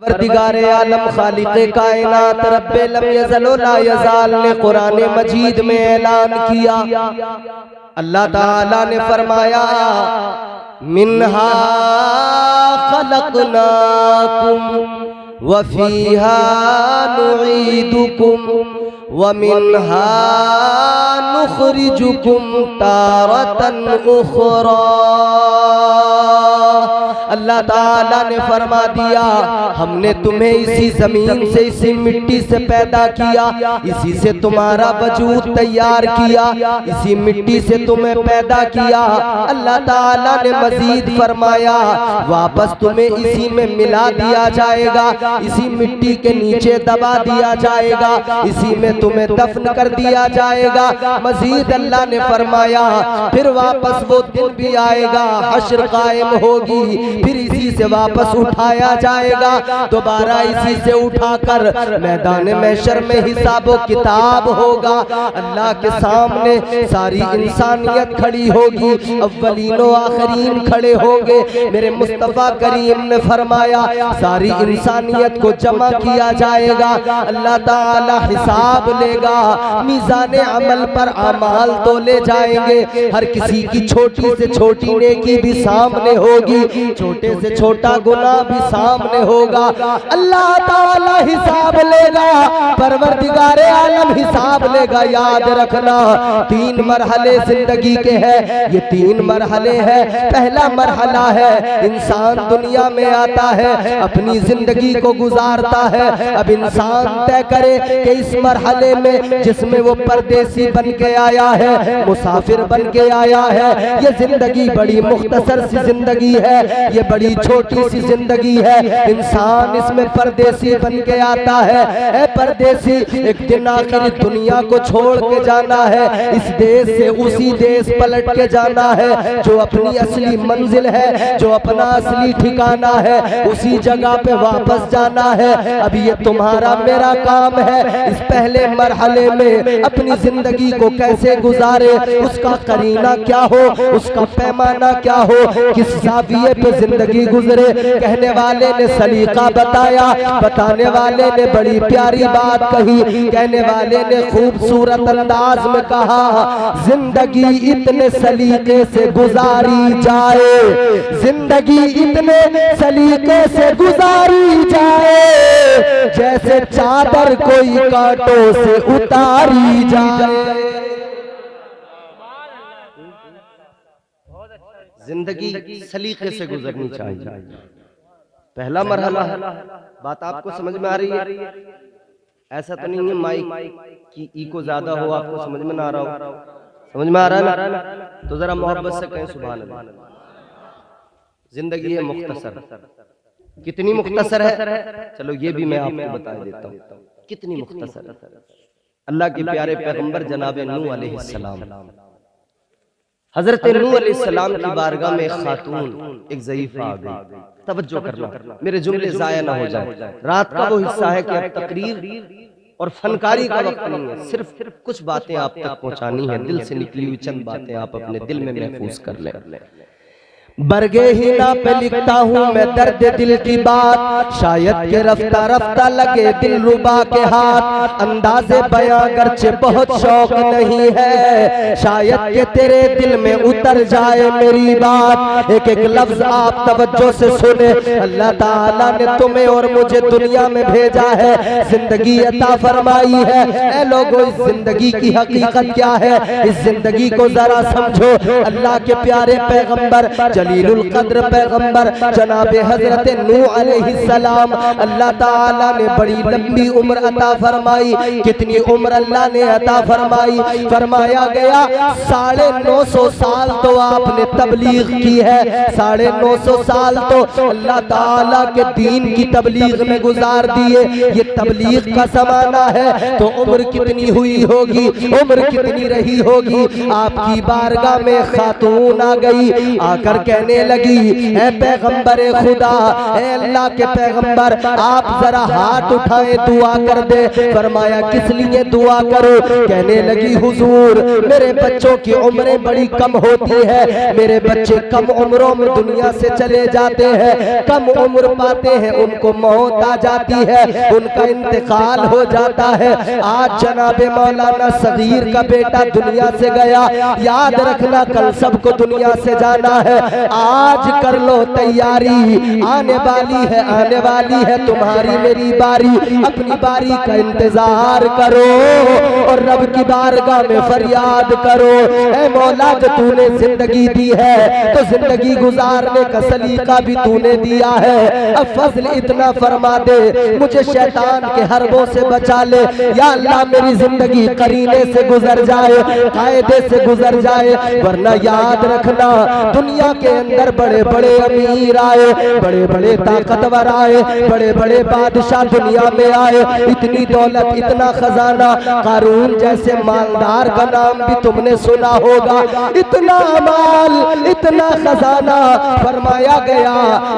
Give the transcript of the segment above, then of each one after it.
परवरदिगारे आलम खालिक़े कायनात रब्बे लम यज़ल व ला यज़ाल ने कुरान मजीद में ऐलान किया। अल्लाह ताला ने फरमाया मिन्हा खलक़नाकुम व फीहा नुईदुकुम व मिन्हा नुख़रिजुकुम तारतन उख़रा। अल्लाह ताला ने फरमा दिया हमने तुम्हें इसी जमीन से इसी मिट्टी से पैदा किया, इसी से तुम्हारा वजूद तैयार किया, इसी मिट्टी से तुम्हें पैदा किया। अल्लाह ताला ने मजीद फरमाया वापस तुम्हें इसी में मिला दिया जाएगा, इसी मिट्टी के नीचे दबा दिया जाएगा, इसी में तुम्हें दफन कर दिया जाएगा। मजीद अल्लाह ने फरमाया फिर वापस वो दिन भी आएगा, हश्र कायम होगी, फिर इसी से वापस उठाया जाएगा, दोबारा इसी से उठाकर मैदान महशर में हिसाब व किताब होगा। अल्लाह के सामने सारी इंसानियत खड़ी होगी, अव्वलीन व आखिरीन खड़े होंगे। मेरे मुस्तफ़ा करीम ने फरमाया सारी इंसानियत को जमा किया जाएगा, अल्लाह ताला हिसाब लेगा, मीज़ान अमल पर अमाल तो ले जाएंगे। हर किसी की छोटी से छोटी नेकी भी सामने होगी, छोटे से छोटा गुनाह भी सामने होगा। अल्लाह ताला हिसाब लेगा, परवरदिगारे आलम हिसाब लेगा। याद रखना तीन मरहले जिंदगी के हैं, ये तीन मरहले हैं। पहला मरहला है इंसान दुनिया में आता है, अपनी जिंदगी को गुजारता है। अब इंसान तय करे कि इस मरहले में जिसमें वो परदेसी बन के आया है, मुसाफिर बन के आया है, ये जिंदगी बड़ी मुख्तसर सी जिंदगी है, ये बड़ी छोटी सी जिंदगी है। इंसान इसमें परदेसी बन के आता है। ए परदेसी, एक दिन आखिर दुनिया को छोड़ के जाना है, इस देश से उसी देश पलट के जाना है जो अपनी असली मंजिल है, जो अपना असली ठिकाना है, उसी जगह पे वापस जाना है। अब ये तुम्हारा मेरा काम है इस पहले मरहले में अपनी जिंदगी को कैसे गुजारे, उसका करीना क्या हो, उसका पैमाना क्या हो, किस ज़ाविये पे जिंदगी गुजरे। कहने वाले ने सलीका बताया, बताने वाले ने बड़ी प्यारी बात कही, कहने वाले ने खूबसूरत अंदाज में कहा जिंदगी इतने सलीके से गुजारी जाए, जिंदगी इतने सलीके से गुजारी जाए जैसे चादर कोई कांटों से उतारी जाए। जिंदगी सलीके से गुजरनी चाहिए। पहला मरहला है। बात आपको समझ में आ रही है? ऐसा तो नहीं है माइक की इको ज्यादा हो आपको समझ में ना आ रहा हो। समझ में आ रहा है ना? तो जरा मोहब्बत से कहें सुभान अल्लाह। जिंदगी है मुख्तसर। कितनी मुख्तसर है? चलो ये भी मैं आपको बता देता हूँ कितनी मुख्तसर है। अल्लाह के प्यारे पैगंबर जनाब नूह अलैहिस्सलाम, हजरत नूह अलैहिस्सलाम की बारगाह में एक खातून, एक ज़ईफ़ा आ गई। तवज्जो करना, मेरे जुमले ज़ाया ना हो जाए। रात का वो हिस्सा है कि अब तकरीर और फनकारी का वक्त नहीं है, सिर्फ कुछ बातें आप तक पहुंचानी है, दिल से निकली हुई चंद बातें आप अपने दिल में महफूज कर लें। बरगे हिना पे लिखता हूँ मैं दर्द दिल की बात, शायद के रफ्ता रफ्ता लगे दिल रुबा के हाथ। अंदाज़े बयां गर्चे बहुत शौक नहीं है, शायद के तेरे दिल में उतर जाए मेरी बात। एक एक लफ्ज आप तवज्जो से सुने। अल्लाह ताला ने तुम्हें और मुझे दुनिया में भेजा है, जिंदगी अता फरमाई है। ऐ लोगों, इस जिंदगी की हकीकत क्या है, इस जिंदगी को जरा समझो। अल्लाह के प्यारे पैगंबर जलीलुल कद्र पैगंबर जनाब हजरत नूह अलैहिस्सलाम, अल्लाह ताला ने बड़ी लंबी उम्र अता फरमाई। कितनी उम्र अल्लाह ने अता फरमाई? फरमाया गया 950 साल तो आपने तबलीग की है, 950 साल तो अल्लाह ताला के दीन की तबलीग में गुजार दिए। ये तबलीग का ज़माना है तो उम्र कितनी हुई होगी, उम्र कितनी रही होगी। आपकी बारगाह में खातून आ गई, आकर कहने लगी, ऐ पैगंबर खुदा, ऐ अल्लाह के पैगंबर, आप जरा हाथ उठाए दुआ कर दे। फरमाया किस लिए दुआ करो? कहने लगी हुजूर, मेरे बच्चों की उम्रें बड़ी कम होती है, मेरे बच्चे कम उम्रों में दुनिया से चले जाते हैं, कम उम्र पाते हैं, उनको मौत आ जाती है, उनका इंतकाल हो जाता है। आज जनाबे मौलाना सगीर का बेटा दुनिया से गया, याद रखना कल सबको दुनिया से जाना है। आज कर लो तैयारी, आने वाली है, आने वाली है तुम्हारी मेरी बारी, अपनी बारी का इंतजार करो और रब की बारगाह में फरियाद करो, ऐ मौला जो तूने जिंदगी दी है तो जिंदगी गुजारने का सलीका भी तूने दिया है, अब फजल इतना फरमा दे, मुझे शैतान के हरबों से बचा ले। या अल्लाह मेरी जिंदगी करीने से गुजर जाए, कायदे से गुजर जाए, वरना याद रखना दुनिया के अंदर बड़े बड़े अमीर आए, बड़े बड़े ताकतवर आए, बड़े बड़े बादशाह दुनिया में आए, इतनी दौलत, इतना खजाना, कारून जैसे मालदार का नाम भी तुमने सुना होगा, इतना माल, इतना खजाना, फरमाया गया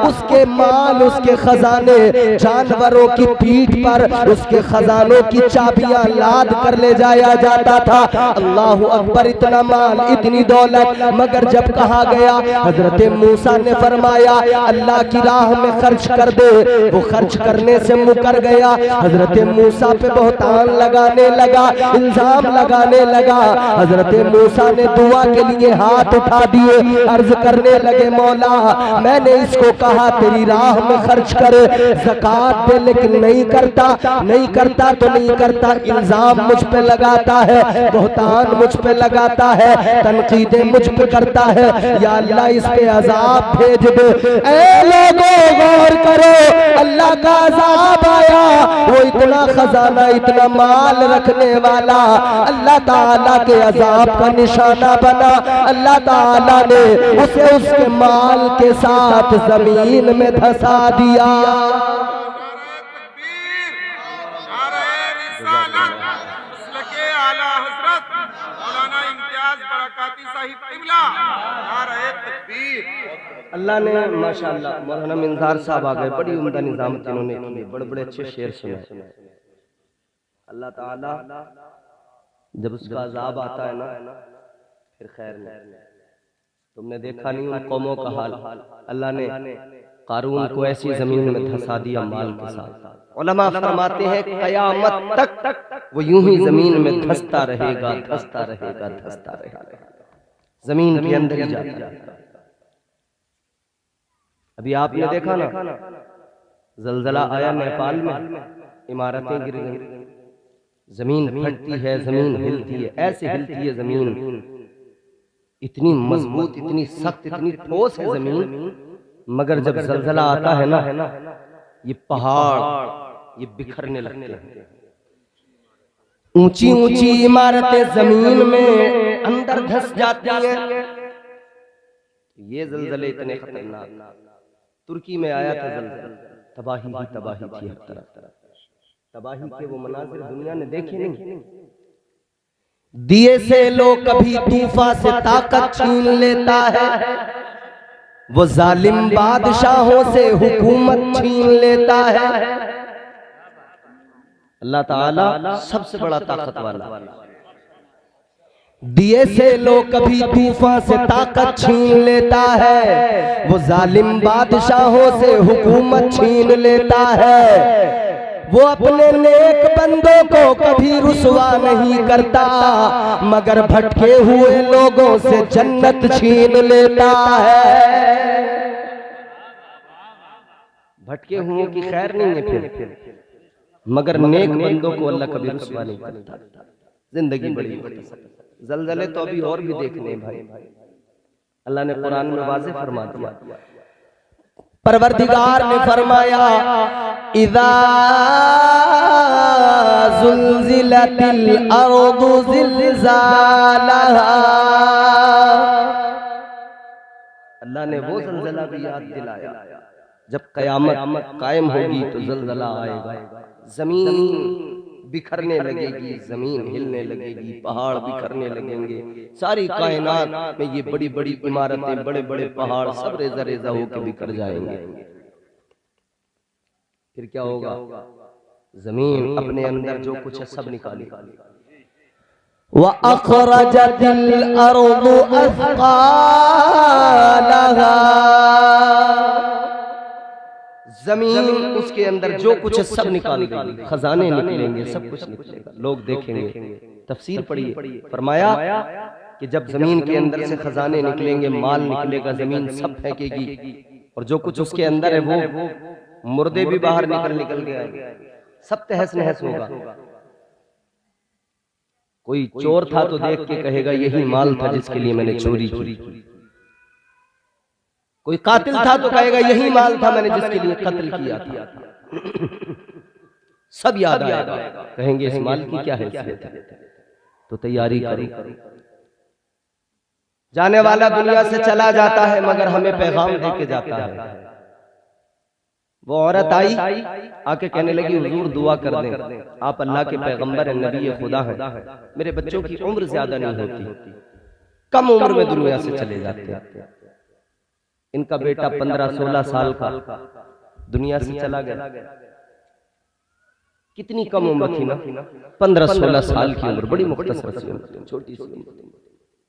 उसके माल, उसके खजाने जानवरों की पीठ पर उसके खजानों की चाबियां लाद कर ले जाया जाता था। अल्लाह अकबर, इतना माल, इतनी दौलत, मगर जब कहा गया हजरत मूसा ने फरमाया अल्लाह की राह में खर्च कर दे, वो खर्च करने से मुकर गया। हजरत मूसा पे बहुतान लगाने लगा, इल्जाम लगाने लगा। हजरत मूसा ने दुआ के लिए हाथ उठा दिए, अर्ज करने लगे मौला मैंने इसको कहा तेरी राह में खर्च कर, ज़कात दे, लेकिन नहीं करता, नहीं करता तो नहीं करता, इल्जाम मुझ पे लगाता है, बहुतान मुझ पे लगाता है, तनकीदें मुझ पे करता है, या अल्लाह इस पे अजाब भेज दे। ऐ लोगों गौर करो, अल्लाह का अजाब आया, वो इतना खजाना, इतना माल रखने वाला अल्लाह ताला के अजाब का निशाना बना। अल्लाह ताला ने उसे उसके माल के साथ जमीन में धंसा दिया। अल्लाह ने माशाअल्लाह, मौलाना मिंजार साहब आ गए, बड़ी उम्दा निजामत इन्होंने की, बड़े बड़े अच्छे शेर सुने। अल्लाह ताला जब उसका अजाब आता है ना फिर खैर नहीं। तुमने देखा नहीं उन कौमों का हाल, अल्लाह ने कारून को ऐसी जमीन में धंसा दिया माल के साथ। उलमा फरमाते हैं कयामत तक वो यूं ही जमीन में धंसता रहेगा, धंसता रहेगा, धंसता रहेगा, जमीन के अंदर ही जाता है। अभी आपने देखा ना जलजला आया नेपाल में, इमारतें गिर गई, जमीन फटती है, जमीन हिलती है, ऐसे हिलती है जमीन, इतनी मजबूत, इतनी सख्त, इतनी ठोस है जमीन, मगर जब जलजला आता है ना ये पहाड़ ये बिखरने लगते हैं, ऊंची ऊंची इमारतें जमीन में अंदर धंस जाती हैं। ये जलजले इतने खतरनाक, तुर्की में आया था जलजला, तबाही ही तबाही थी, हर तरफ तबाही के वो मनाजिर दुनिया ने देखे नहीं। दिए से लोग कभी तूफान से ताकत छीन लेता है, वो जालिम बादशाहों से हुकूमत छीन लेता है। अल्लाह ताला सबसे बड़ा ताकत वाला, दिए से लोग कभी तूफान से ताकत छीन लेता है, वो जालिम बादशाहों से हुकूमत छीन लेता है। वो अपने नेक बंदों को कभी रुसवा नहीं करता, मगर भटके हुए लोगों से जन्नत छीन लेता है। भटके हुए की खैर नहीं है फिर, मगर नेक बंदों को अल्लाह कभी रुसवा नहीं करता। जिंदगी बड़ी जलजले तो अभी और भी देखने भाई, अल्लाह ने कुरान में वाज़ेह फरमा दिया। परवरदिगार ने फरमाया इज़ा ज़ुल्ज़िलतिल अर्दु ज़िल्ज़ालहा, अल्लाह ने वो ज़लज़ला भी याद दिलाया जब कयामत कायम होगी तो ज़लज़ला आएगा, जमीन बिखरने लगेगी, जमीन हिलने लगेगी, पहाड़ बिखरने लगेंगे, सारी कायनात में ये बड़ी बड़ी इमारतें, बड़े बड़े पहाड़ सब रेजा रेजा होकर बिखर जाएंगे। फिर क्या होगा? जमीन अपने अंदर जो कुछ है सब निकालेगी। व अखरजतिल अर्दु अस्कालहा, जमीन उसके अंदर जो कुछ है सब निकाल देगी, खजाने निकलेंगे, सब कुछ निकलेगा, लोग देखेंगे। तफसीर पढ़िए, फरमाया कि जब जमीन के अंदर से खजाने निकलेंगे, माल निकलेगा, जमीन सब फेंकेगी और जो कुछ उसके अंदर है वो मुर्दे भी बाहर निकल के आएंगे, सब तहस नहस होगा। कोई चोर था तो देख के कहेगा यही माल था जिसके लिए मैंने चोरी की। कोई कातिल था तो कहेगा यही माल था मैंने जिसके लिए कत्ल किया था। सब याद आएगा, कहेंगे इस माल की क्या हैसियत है, तो तैयारी करो। जाने वाला दुनिया से चला जाता है मगर हमें पैगाम देके जाता है। वो औरत आई, आके कहने लगी हुजूर दुआ कर दें, आप अल्लाह के पैगंबर हैं, नबी खुदा हैं, मेरे बच्चों की उम्र ज्यादा नहीं होती, कम उम्र में दुनिया से चले जाते हैं। इनका बेटा 15-16 साल का दुनिया से चला गया। कितनी कम उम्र थी ना, 15-16 साल की उम्र, बड़ी मुख्तसर सी उम्र, छोटी सी उम्र।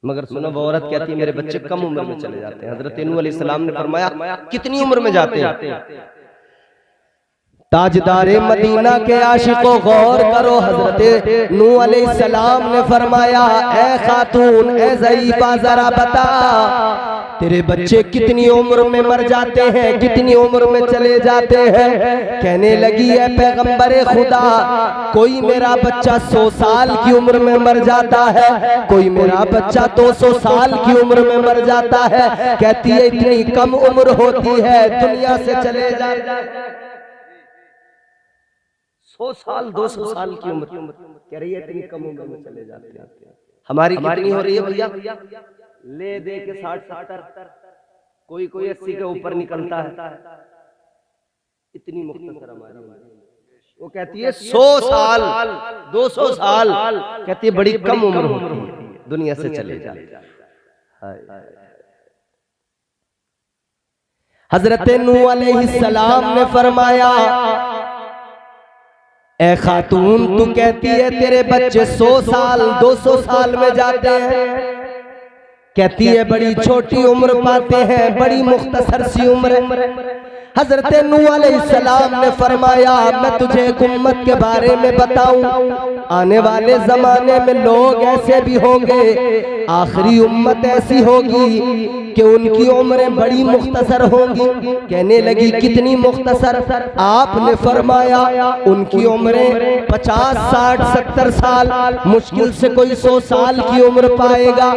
मगर सुनो, वो औरत कहती है मेरे बच्चे कम उम्र में चले जाते हैं। हजरत नूह अलैहिस्सलाम ने फरमाया कितनी उम्र में जाते हैं? ताजदारे मदीना के आशिकों गौर करो, हजरत नूह अलैहिस्सलाम ने फरमाया ए खातून, ए ज़ईफा, जरा बता तेरे बच्चे कितनी उम्र में मर जाते हैं, कितनी उम्र में चले जाते हैं? कहने लगी है पैगंबरे खुदा, कोई मेरा बच्चा 100 साल की उम्र में मर जाता है, कोई मेरा बच्चा 200 साल की उम्र में मर जाता है। कहती है इतनी कम उम्र होती है दुनिया से चले जाता है। 100 साल 200 साल की उम्र कह रही है, इतनी कम उम्र में चले जाते हैं। हमारी कितनी हो रही है भैया? ले दे के 60-70, कोई 80 के ऊपर निकलता है। इतनी मुख्तसर हमारी उम्र। वो कहती है 100 साल 200 साल, कहती है बड़ी कम उम्र होती है, दुनिया से चले जाते हैं। हजरत नूह अलैहिस्सलाम ने फरमाया ए खातून, तू कहती है तेरे बच्चे 100 साल 200 साल में जाते हैं, कहती है बड़ी छोटी उम्र पाते हैं, बड़ी मुख्तसर सी उम्र। हजरत नूह अलैहिस्सलाम ने फरमाया मैं तुझे एक उम्मत के बारे में बताऊं, आने वाले जमाने में लोग ऐसे भी होंगे, आखिरी उम्मत ऐसी होगी कि उनकी उम्रें बड़ी मुख्तसर होंगी। कहने लगी कितनी मुख्तसर? आपने फरमाया उनकी उम्रें 50, 60, 70 साल, मुश्किल से कोई 100 साल की उम्र पाएगा।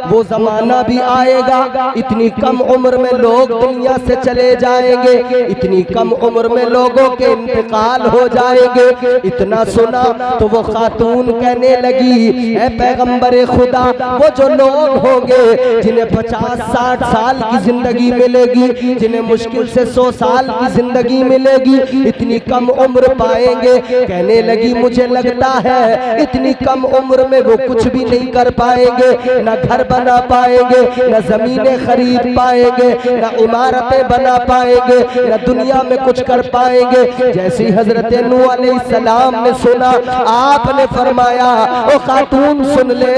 वो जमाना भी आएगा, इतनी कम उम्र में लोग दुनिया से चले जाएंगे, इतनी कम उम्र में लोगों के इंतकाल हो जाएंगे। इतना सुना तो वो खातून कहने लगी ऐ पैगंबरे खुदा, वो जो लोग होंगे जिन्हें 50-60 साल की जिंदगी मिलेगी, जिन्हें मुश्किल से 100 साल की जिंदगी मिलेगी, इतनी कम उम्र पाएंगे। कहने लगी मुझे लगता है इतनी कम उम्र में वो कुछ भी नहीं कर पाएंगे, न घर बना पाएंगे, न जमीनें खरीद पाएंगे, न इमारतें बना पाएंगे, न दुनिया में कुछ कर पाएंगे। जैसे हजरत नूह अलैहिस्सलाम ने सुना, आपने फरमाया ओ खातून सुन ले,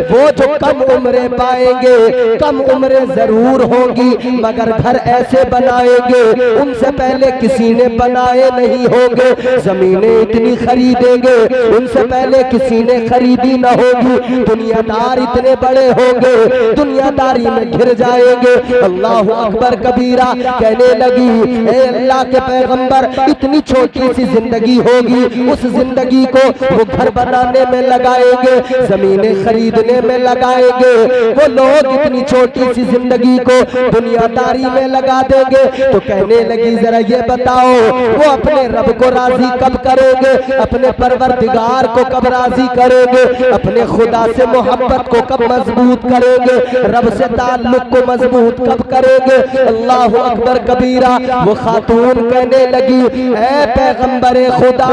वो जो कम उम्रें पाएंगे, कम उम्रें जरूर होंगी मगर घर ऐसे बनाएंगे उनसे पहले किसी ने बनाए नहीं होंगे, जमीनें इतनी खरीदेंगे उनसे पहले किसी ने खरीदी न होगी, दुनियादार इतने बड़े होंगे दुनियादारी में घिर जाएंगे। अल्लाह अकबर कबीरा। कहने लगी ए अल्लाह के पैगंबर, इतनी छोटी सी जिंदगी होगी, उस जिंदगी को वो घर बनाने में लगाएंगे, जमीनें खरीदने में लगाएंगे, वो लोग इतनी छोटी सी जिंदगी को दुनियादारी में लगा देंगे। तो कहने लगी जरा ये बताओ वो अपने रब को राजी कब करेंगे, अपने परवरदिगार को कब राजी करेंगे, अपने खुदा से मोहब्बत को कब मजबूत करेंगे, रब से ताल्लुक को मजबूत कब करेंगे। अल्लाह अकबर कबीरा। वो खातून कहने लगी, ऐ पैगंबरे खुदा,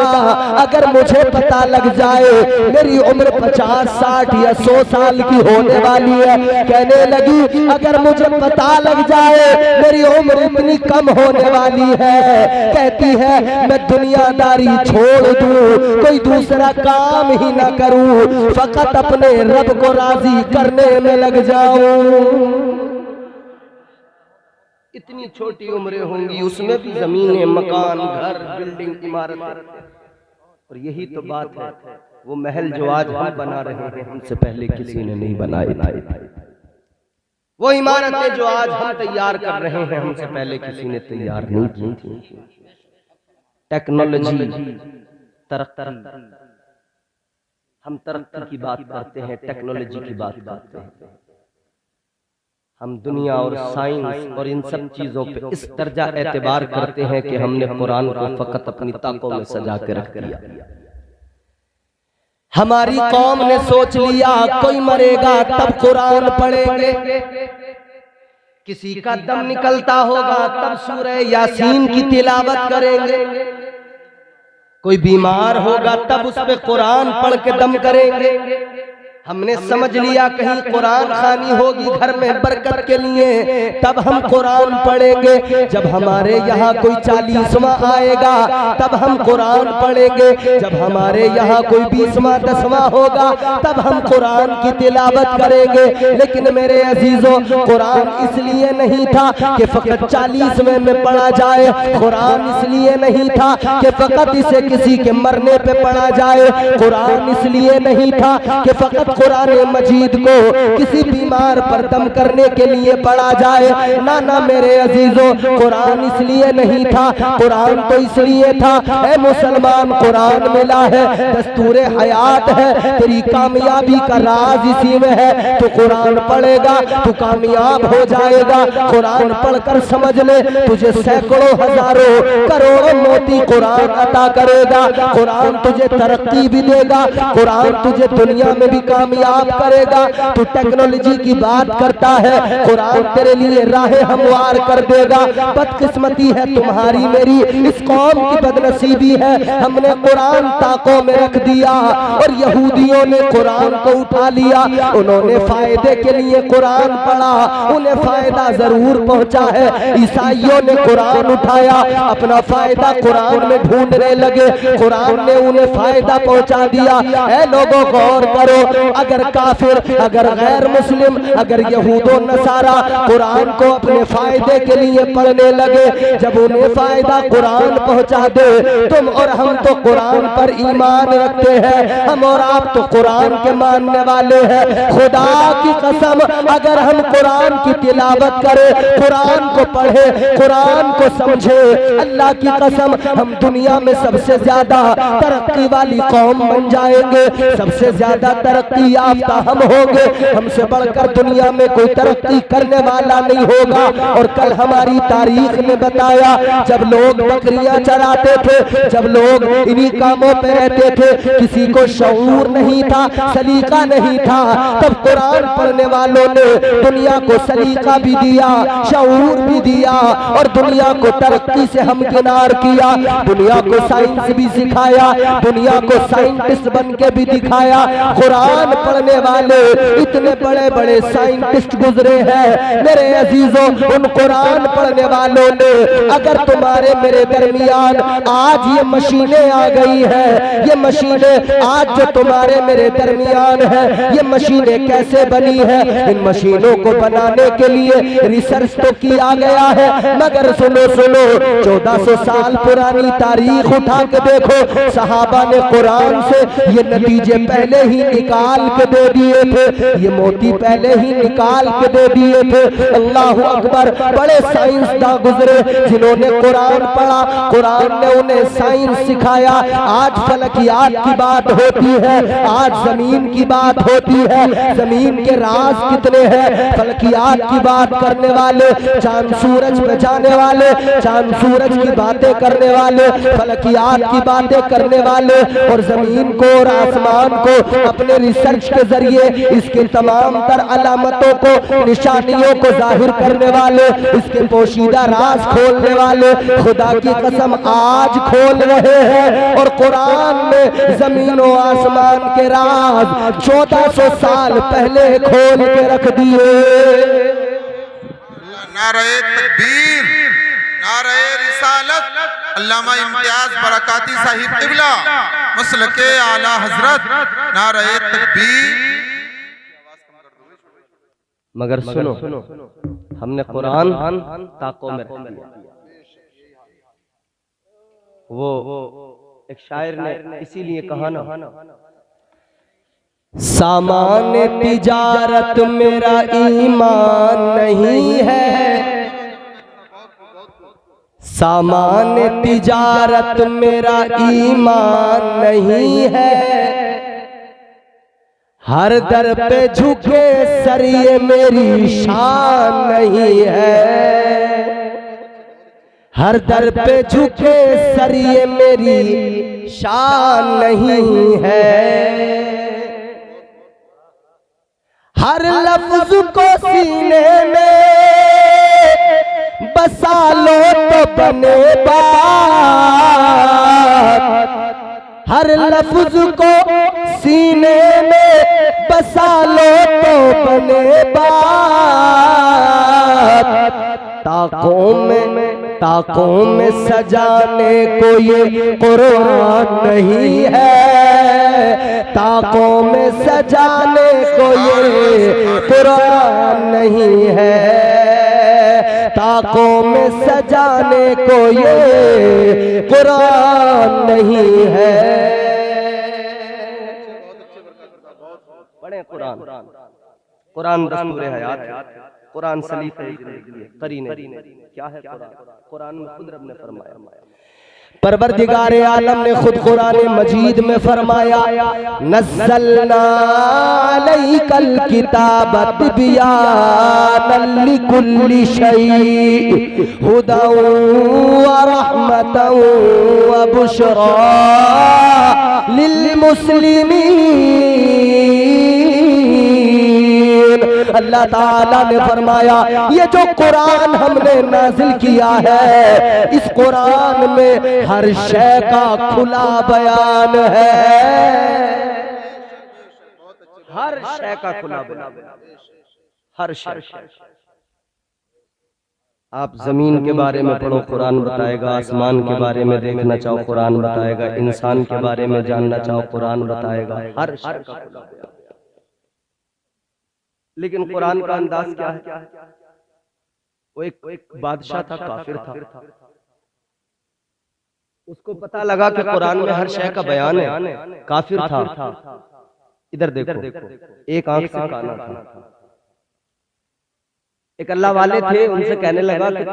अगर मुझे पता लग जाए मेरी उम्र 50, 60 या 100 साल की होने वाली है, कहने लगी अगर मुझे पता लग जाए मेरी उम्र इतनी कम होने वाली है, कहती है मैं दुनियादारी छोड़ दूं, कोई दूसरा काम ही ना करूं, फकत अपने रब को राजी करने में लग जाऊं। इतनी छोटी उम्रें होंगी, उसमें भी जमीनें, मकान, घर, बिल्डिंग, इमारतें। और यही तो बात है, वो महल जो आज हम बना रहे हैं हमसे पहले किसी ने नहीं बनाए थे। वो इमारतें जो आज हम तैयार कर रहे हैं हमसे पहले किसी ने तैयार नहीं की थी। टेक्नोलॉजी, तरक्की, हम तरक्की की बात करते हैं, टेक्नोलॉजी की बात करते हैं। हम दुनिया और साइंस और इन सब चीजों पे इस दर्जा एतबार करते हैं कि हमने कुरान को फकत अपनी ताकों में सजा के रख दिया। हमारी कौम ने सोच लिया कोई मरेगा तब कुरान पढ़ेंगे, किसी का दम निकलता होगा तब सूरह यासीन की तिलावत करेंगे, कोई बीमार होगा तब उस पे कुरान पढ़ के दम करेंगे। हमने समझ लिया कहीं कुरान खानी होगी घर में बरकत के लिए, तब हम कुरान पढ़ेंगे। जब हमारे यहाँ कोई 40वां आएगा तब हम कुरान पढ़ेंगे, जब हमारे यहाँ कोई 20वां 10वां होगा तब हम कुरान की तिलावत करेंगे। लेकिन मेरे अजीजों, कुरान इसलिए नहीं था कि फकत 40वें में पढ़ा जाए, कुरान इसलिए नहीं था कि फकत इसे किसी के मरने पे पढ़ा जाए, कुरान इसलिए नहीं था कि फकत कुरान मजीद को किसी बीमार पर दम करने के लिए पढ़ा जाए। ना ना मेरे अजीजों, कुरान इसलिए नहीं था, कुरान तो इसलिए था, ऐ मुसलमान कुरान मिला है, दस्तूर हयात है, तेरी कामयाबी का राज इसी में है। तो कुरान पढ़ेगा तू कामयाब हो जाएगा। कुरान पढ़कर समझ ले तुझे सैकड़ों हजारों करोड़ों मोती कुरान अता करेगा। कुरान तुझे तरक्की भी देगा, कुरान तुझे दुनिया में भी कामयाब करेगा। तू टेक्नोलॉजी की बात करता है, कुरान तेरे लिए राहें हमवार कर देगा। बदकिस्मती है तुम्हारी मेरी, इस कौम की बदनसीबी है, हमने कुरान ताकों में रख दिया और यहूदियों ने कुरान को उठा लिया। उन्होंने फायदे के लिए कुरान पढ़ा, उन्हें फायदा जरूर पहुंचा है। ईसाइयों ने कुरान उठाया, अपना फायदा कुरान में ढूंढने लगे, कुरान ने उन्हें फायदा पहुंचा दिया। ऐ लोगों गौर करो, अगर काफिर, अगर गैर मुस्लिम, अगर यहूदो नसारा कुरान को अपने फायदे के लिए पढ़ने लगे, जब उन्हें फायदा कुरान पहुंचा दे, तुम और हम तो कुरान पर ईमान रखते हैं, हम और आप तो कुरान के मानने वाले हैं। खुदा की कसम, अगर हम कुरान की तिलावत करें, कुरान को पढ़े, कुरान को समझे, अल्लाह की कसम हम दुनिया में सबसे ज्यादा तरक्की वाली कौम बन जाएंगे, सबसे ज्यादा तरक्की याफ्ता हम होंगे। हमसे बढ़कर दुनिया में कोई तरक्की करने वाला नहीं होगा। और कल हमारी तारीख ने बताया, जब लोग बकरियां चराते थे, जब लोग इन्हीं कामों पे रहते थे, किसी को शऊर नहीं था, सलीका नहीं था, तब कुरान पढ़ने वालों ने दुनिया को सलीका भी दिया, शऊर भी दिया और दुनिया को तरक्की से हमकिनार किया। दुनिया को साइंस भी सिखाया, दुनिया को साइंटिस्ट बन के भी दिखाया। कुरान पढ़ने वाले इतने बड़े बड़े साइंटिस्ट गुजरे हैं मेरे अजीजों। उन कुरान पढ़ने वालों ने, अगर तुम्हारे मेरे दरमियान आज ये मशीनें आ गई हैं, ये मशीनें आज जो तुम्हारे मेरे दरमियान है, ये मशीनें कैसे बनी है? इन मशीनों को बनाने के लिए रिसर्च तो किया गया है, मगर सुनो सुनो, 1400 साल पुरानी तारीख उठा के देखो, सहाबा ने कुरान से ये नतीजे पहले ही निकाल के दे दिए थे, ये मोती पहले ही निकाल के दे दिए थे। अल्लाह अकबर, बड़े साइंसदां गुजरे जिन्होंने कुरान पढ़ा, कुरान ने उन्हें साइंस सिखाया। आज फलकियात की बात होती है, आज जमीन की बात होती है, जमीन के राज कितने हैं, फलकियात की बात करने वाले, चांद सूरज पे जाने वाले, चांद सूरज की बातें करने वाले, फलकियात की बातें करने वाले और जमीन को और आसमान को अपने रिसर्च रिसर्च के जरिए इसके तमाम तर अलामतों को, निशानियों को जाहिर करने वाले, इसके पोशीदा राज खोलने वाले खुदा की कसम आज खोल रहे हैं। और कुरान में जमीन और आसमान के राज 1400 साल पहले खोल के रख दिए। नारे तकबीर, नारे रिसालत, अल्लामा इम्तियाज बरकाती साहिब क़िबला मसलके आला हजरत, नारे तकबीर। मगर सुनो, हमने कुरान ताकों में रख दिया। वो एक शायर ने इसीलिए कहा ना, सामान तिजारत मेरा ईमान नहीं है, सामान तिजारत मेरा ईमान नहीं है, हर दर पे झुके सर ये मेरी शान नहीं है, हर दर पे झुके सर ये मेरी शान नहीं है। हर लफ्ज को सीने में बसा लो तो बने बात, हर लफ्ज को सीने में बसा लो तो बने बात। ताकों में सजाने को ये कुरान नहीं है, ताकों में सजाने को ये कुरान नहीं है, ताकों में सजाने को ये कुरान नहीं है। पढ़े कुरान, कुरान दस्तूर हयात, कुरान सलीफे जिंदगी है, करीने क्या है कुरान? कुरान में खुद रब ने फरमाया, परवरदिगारे आलम ने खुद कुरान मजीद में फरमाया, नज़्ज़लना अलैकल किताब तिबयानन लिकुल्लि शै हुदन व रहमतन व बुशरा लिल मुस्लिमीन। अल्लाह ताला ने फरमाया, ये जो कुरान हमने नाजिल किया है, इस कुरान में हर शय का खुला बयान है, हर शय का खुला बयान, हर शय। आप जमीन के बारे में पढ़ो, कुरान बताएगा, आसमान के बारे में देखना चाहो, कुरान बताएगा, इंसान के बारे में जानना चाहो, कुरान बताएगा, हर शय का खुला बयान। लेकिन कुरान का अंदाज क्या है? वो एक बादशाह था, काफिर था, उसको पता लगा कि कुरान में हर शय का बयान है, काफिर था। इधर देखो, एक आंख से काना था। एक अल्लाह वाले थे, उनसे कहने लगा कि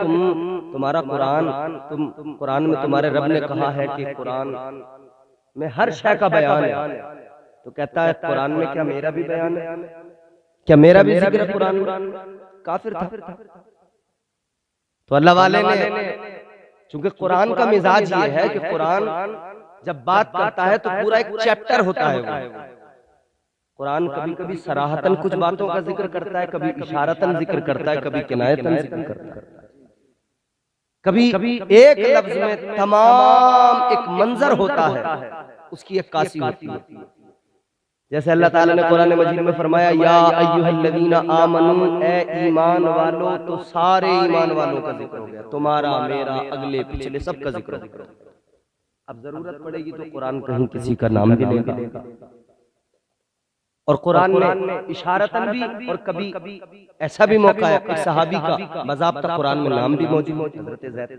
तुम्हारा कुरान, तुम कुरान में तुम्हारे रब ने कहा है कि कुरान में हर शय का बयान है। तो कहता है, कुरान में क्या मेरा भी बयान है? क्या मेरा भी जिक्र है कुरान में? काफिर था। तो अल्लाह वाले ने, चूंकि कुरान का मिजाज ये है कि कुरान जब बात करता है तो पूरा एक चैप्टर होता है वो। कुरान कभी कभी सराहतन कुछ बातों का जिक्र करता है, कभी इशारतन जिक्र करता है, कभी किनायतन जिक्र करता है, कभी एक लफ्ज में तमाम एक मंजर होता है, उसकी अक्कासी होती है। जैसे अल्लाह ताला ने कुरान मजीद में फरमाया, या अय्युहल्लज़ीना आमनू, ए ईमान वालों, तो सारे ईमान वालों का जिक्र हो गया, तुम्हारा, मेरा, अगले पिछले सबका जिक्र हो गया। अब जरूरत पड़ेगी तो कुरान कहीं किसी का नाम भी लेगा। और कुरान में इशारतन भी, और कभी ऐसा भी मौका है कि सहाबी का बाज़ाब्ता कुरान में नाम भी मौजूद है, हज़रत ज़ैद।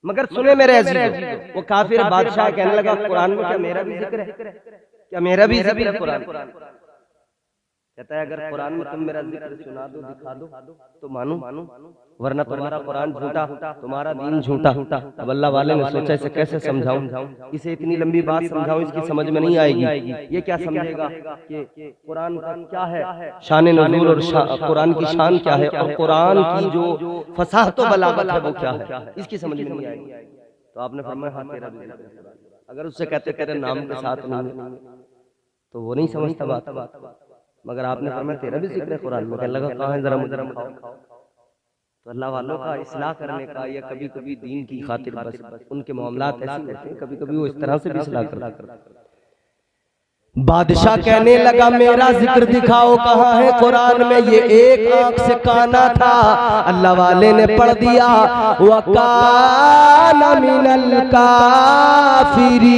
मगर सुने मेरे अजीज़ों, वो काफिर बादशाह कहने लगा, कुरान में क्या मेरा भी जिक्र है? क्या मेरा भी जिक्र है कुरान? कहता है, अगर कुरान में तुम मेरा जिक्र सुना दो, दिखा दो तो मानू, वरना तुम्हारा कुरान झूठा, तुम्हारा दीन झूठा। अब अल्लाह वाले ने सोचा इसे कैसे समझाऊं, इसे इतनी लंबी बात समझाऊं, इसकी समझ में नहीं आएगी। ये क्या समझेगा कि कुरान का क्या है शान नुज़ूल, और कुरान की शान क्या है, और कुरान की जो फसाहत व बलागत है वो क्या है, इसकी समझ में नहीं आएगी। तो आपने फरमाया, हाँ तेरा भी जिक्र है। अगर उससे कहते तेरे नाम के साथ नहीं, तो वो नहीं समझता बात। मगर आपने फरमाया तेरा भी जिक्र है कुरान में, कहने लगा कहाँ है, जरा मुझे दिखाओ। तो अल्लाह वालों का इस्लाह करने का या कभी कभी दीन की खातिर बस उनके मामलात ऐसे होते हैं, कभी कभी वो इस तरह से भी इस्लाह करते हैं। बादशाह कहने लगा मेरा जिक्र दिखाओ कहाँ है कुरान में। ये एक आंख से काना था, अल्लाह वाले ने पढ़ दिया वकाना मिनल काफिरीन।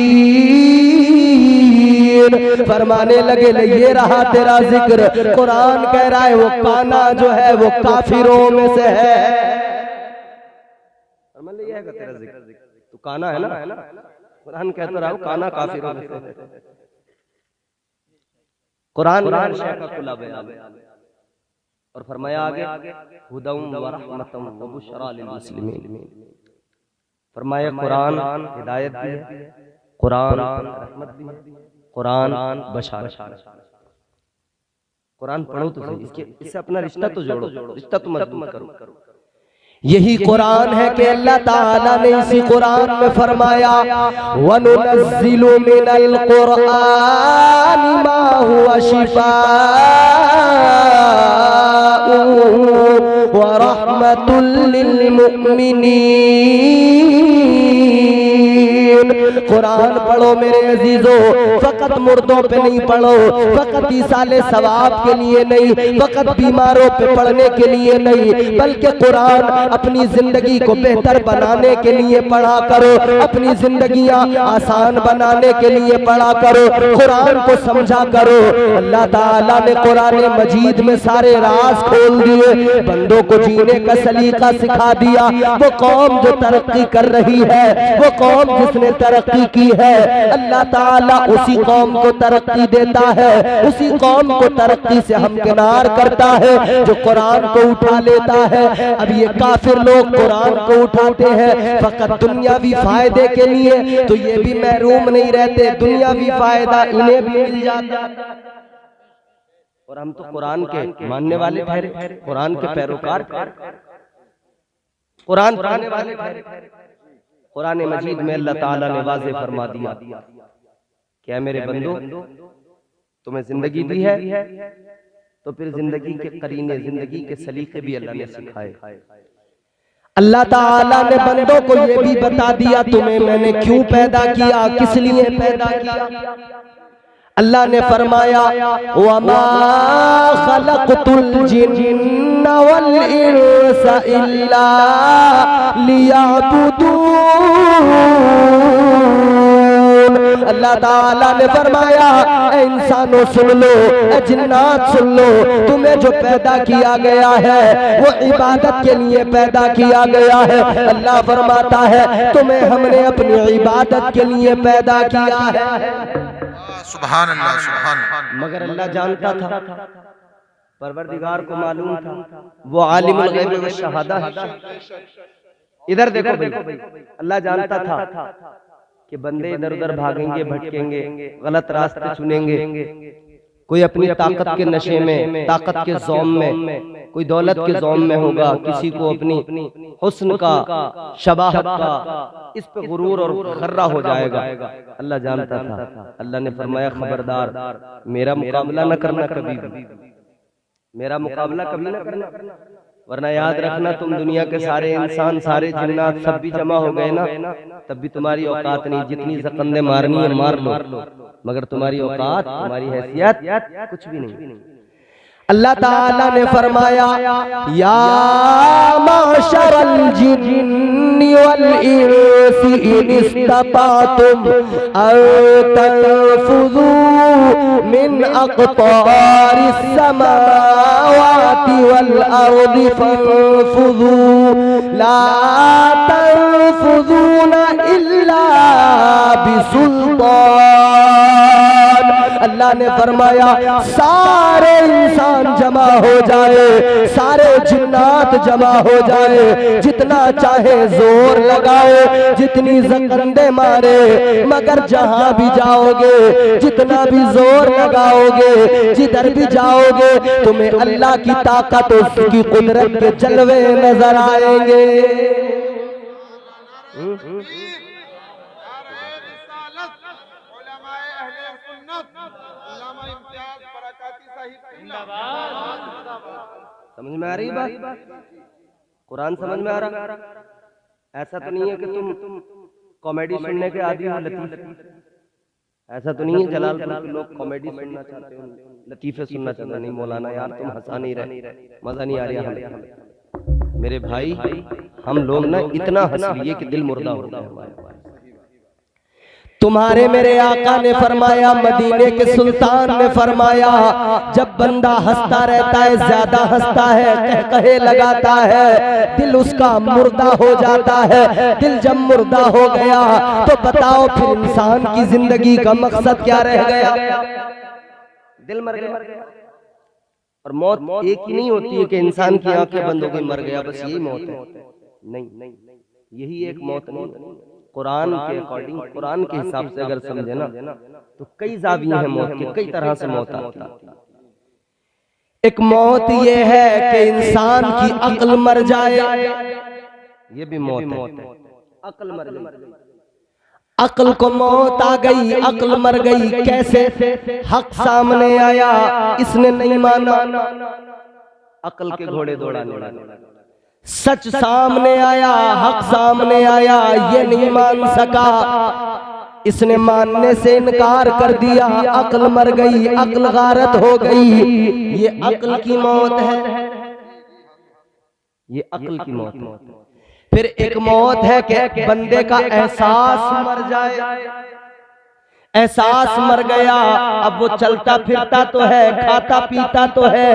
फरमाने लगे ये रहा तेरा जिक्र। कुरान कह रहा है वो काना जो है वो काफिरों में से है। ये है तेरा जिक्र, तो काना है ना, कुरान कहता रहा काना काफिरों में से है। कुरान का खुला बयान और फरमाया आगे हुदम व रहमतम व बुशरा लिल मुस्लिमीन। फरमाया कुरान हिदायत भी है, कुरान रहमत भी है, कुरान बशारत। कुरान पढ़ो तो सही, इससे अपना रिश्ता तो जोड़ो, रिश्ता तो मजबूत करो। यही कुरान है कि अल्लाह ताला ने इसी कुरान में फरमाया वनुनज़्ज़िलु मिनल कुरानि मा हुवा शिफाअ व रहमतुल लिल मुमिनीन। कुरान पढ़ो मेरे अजीजों, फकत मुर्दों पे नहीं पढ़ो, फकत इसाले सवाब के लिए नहीं, फकत बीमारों पे पढ़ने के लिए नहीं, बल्कि कुरान अपनी जिंदगी को बेहतर बनाने के लिए पढ़ा करो, अपनी जिंदगियां आसान बनाने के लिए पढ़ा करो, कुरान को समझा करो। अल्लाह ताला ने कुरान मजीद में सारे राज खोल दिए, बंदों को जीने का सलीका सिखा दिया। वो कौम जो तरक्की कर रही है, वो कौम जिसने तरक्की की है, अल्लाह ताला उसी कौम को तरक्की देता है, उसी कौम को तरक्की से हमकिनार करता है जो कुरान को उठा लेता है। अब ये काफिर लोग कुरान को उठाते हैं फकत दुनियावी फायदे के लिए, तो ये भी महरूम नहीं रहते, दुनियावी फायदा इन्हें भी मिल जाता। और हम तो कुरान के मानने वाले ठहरे, कुरान के पैरोकार, कुरान पढ़ने वाले ठहरे। कुरान मजीद में अल्लाह ताला ने वाज़े फरमा दिया क्या मेरे बंदो तुम्हें जिंदगी दी है तो फिर जिंदगी के करीने, जिंदगी के सलीके भी अल्लाह ने सिखाए। अल्लाह ताला ने बंदों को ये भी बता दिया तुम्हें मैंने क्यों पैदा किया, किस लिए पैदा किया। अल्लाह ने फरमाया वमा खलक़तुल जिन्ना वल इंसा इल्ला लियअबुदून। अल्लाह ताला ने फरमाया इंसानों सुन लो, जिन्नात सुन लो, तुम्हें जो पैदा किया गया है वो इबादत के लिए पैदा किया गया है। अल्लाह फरमाता है तुम्हें हमने अपनी इबादत के लिए पैदा किया है। सुभान अल्लाह, सुभान। मगर अल्लाह जानता था, परवरदिगार को मालूम था, वो आलिमुल गैब व शहादा है। इधर देखो भाई, अल्लाह जानता था कि बंदे इधर उधर भागेंगे, भटकेंगे, गलत रास्ते चुनेंगे, कोई अपनी ताकत के नशे में, ताकत के ज़ौम में, कोई दौलत के ज़ौम में होगा, किसी को अपनी हुस्न का, शबाहत का, इस पे गुरूर और खर्रा हो जाएगा। अल्लाह जानता था। अल्लाह ने फरमाया खबरदार मेरा मुकाबला न करना कभी भी, मेरा मुकाबला कभी न करना, वरना याद रखना तुम दुनिया के सारे इंसान, सारे जिन्नात सब भी जमा हो गए ना, तब भी तुम्हारी औकात नहीं, जितनी ज़कंदे मारनी है मार लो, मगर तुम्हारी औकात, तुम्हारी हैसियत कुछ भी नहीं। अल्लाह ताला ने फरमाया या माशरल जिन्नि वल इंसी इन इस्ततातुम अन तनफुज़ू मिन अक़तारिस समावाति वल अर्दि फंफुज़ू ला तनफुज़ूना इल्ला बिसुल्तान। अल्लाह ने फरमाया सारे इंसान जमा हो जाए, सारे जिन्नात जमा हो जाए, जितना चाहे जोर लगाओ, जितनी ज़कंदे मारे, मगर जहां भी जाओगे, जितना भी जोर लगाओगे, जिधर भी जाओगे, तुम्हें अल्लाह की ताकत, उसकी कुदरत के जलवे नजर आएंगे। समझ में आ रही बात? कुरान समझ में आ रहा? ऐसा तो नहीं है कि तुम कॉमेडी सुनने के आदी हो लतीफ, ऐसा तो नहीं है जलालपुर के लोग कॉमेडी सुनना चाहते हो, लतीफे सुनना चाहते नहीं। मौलाना यार तुम हंसा नहीं रहे, मजा नहीं आ रहा हमें। मेरे भाई हम लोग ना इतना हंस लिए कि दिल मुर्दा हो गया। तुम्हारे मेरे आका ने फरमाया, मदीने के सुल्तान ने फरमाया, जब बंदा हंसता रहता है, ज्यादा हंसता है, कहे लगाता है, दिल उसका मुर्दा हो जाता है। दिल जब मुर्दा हो गया तो बताओ फिर इंसान की जिंदगी का मकसद क्या रह गया? दिल मर गया। और मौत एक ही नहीं होती है कि इंसान की आंखें बंद हो गई मर गया, बस यही मौत है। नहीं, यही एक मौत नहीं। कुरान के अकॉर्डिंग, कुरान के हिसाब से अगर समझे ना तो कई जाविये हैं मौत के, कई तरह से मौत आती है। एक मौत ये है कि इंसान की अक्ल मर जाए, ये भी मौत है। अक्ल मर गई, अक्ल को मौत आ गई, अक्ल मर गई। कैसे? हक सामने आया, इसने नहीं माना, अक्ल के घोड़े दौड़ाने लगा। सच सामने आया, हक सामने आया, ये नहीं मान सका, इसने मानने से इनकार कर दिया, अक्ल मर गई, अक्ल गारत हो गई। ये अक्ल की मौत है, ये अक्ल की मौत है। फिर एक मौत है कि बंदे का एहसास मर जाए, एहसास मर गया। अब वो चलता फिरता तो है, खाता पीता तो है,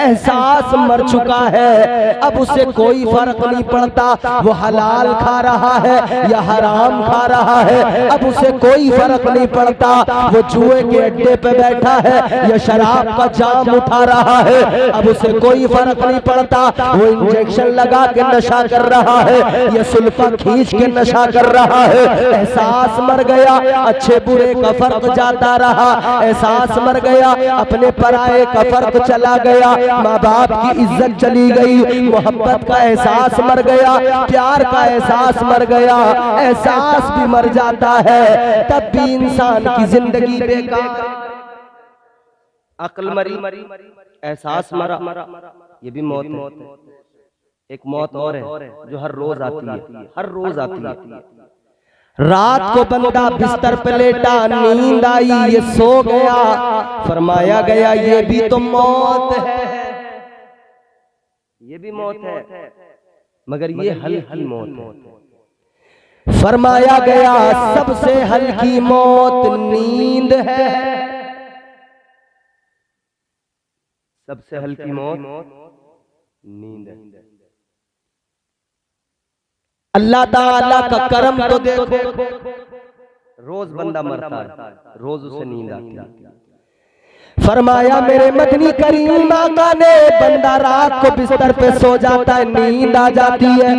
एहसास मर चुका है। अब उसे कोई फर्क नहीं पड़ता वो हलाल खा रहा है या हराम खा रहा है, अब उसे कोई फर्क नहीं पड़ता वो जुए के अड्डे पे बैठा है या शराब का जाम उठा रहा है, अब उसे कोई फर्क नहीं पड़ता वो इंजेक्शन लगा के नशा कर रहा है या सुल्फा खींच के नशा कर रहा है। एहसास मर गया, अच्छे बुरे का फर्क जाता रहा, एहसास मर गया, अपने पराये का फर्क चला गया, माँ बाप की इज्जत चली गई, मोहब्बत का एहसास मर गया, प्यार का एहसास मर गया। एहसास भी मर जाता है तब भी इंसान की जिंदगी बेकार। अक्ल मरी, एहसास मरा, ये भी मौत है। एक मौत और है जो हर रोज आती है, हर रोज आती है। रात को बंदा बिस्तर पे लेटा, नींद आई, ये सो गया, फरमाया गया ये भी तो मौत है, ये भी मौत है, मगर ये हल्की मौत है। फरमाया गया सबसे हल्की मौत नींद है, सबसे हल्की मौत नींद है। अल्लाह ताला का करम तो देखो, रोज बंदा मरता है, रोज उसे नींद आती है। फरमाया मेरे मदनी करीम आका ने, बंदा रात को बिस्तर पे सो जाता है, नींद आ जाती है,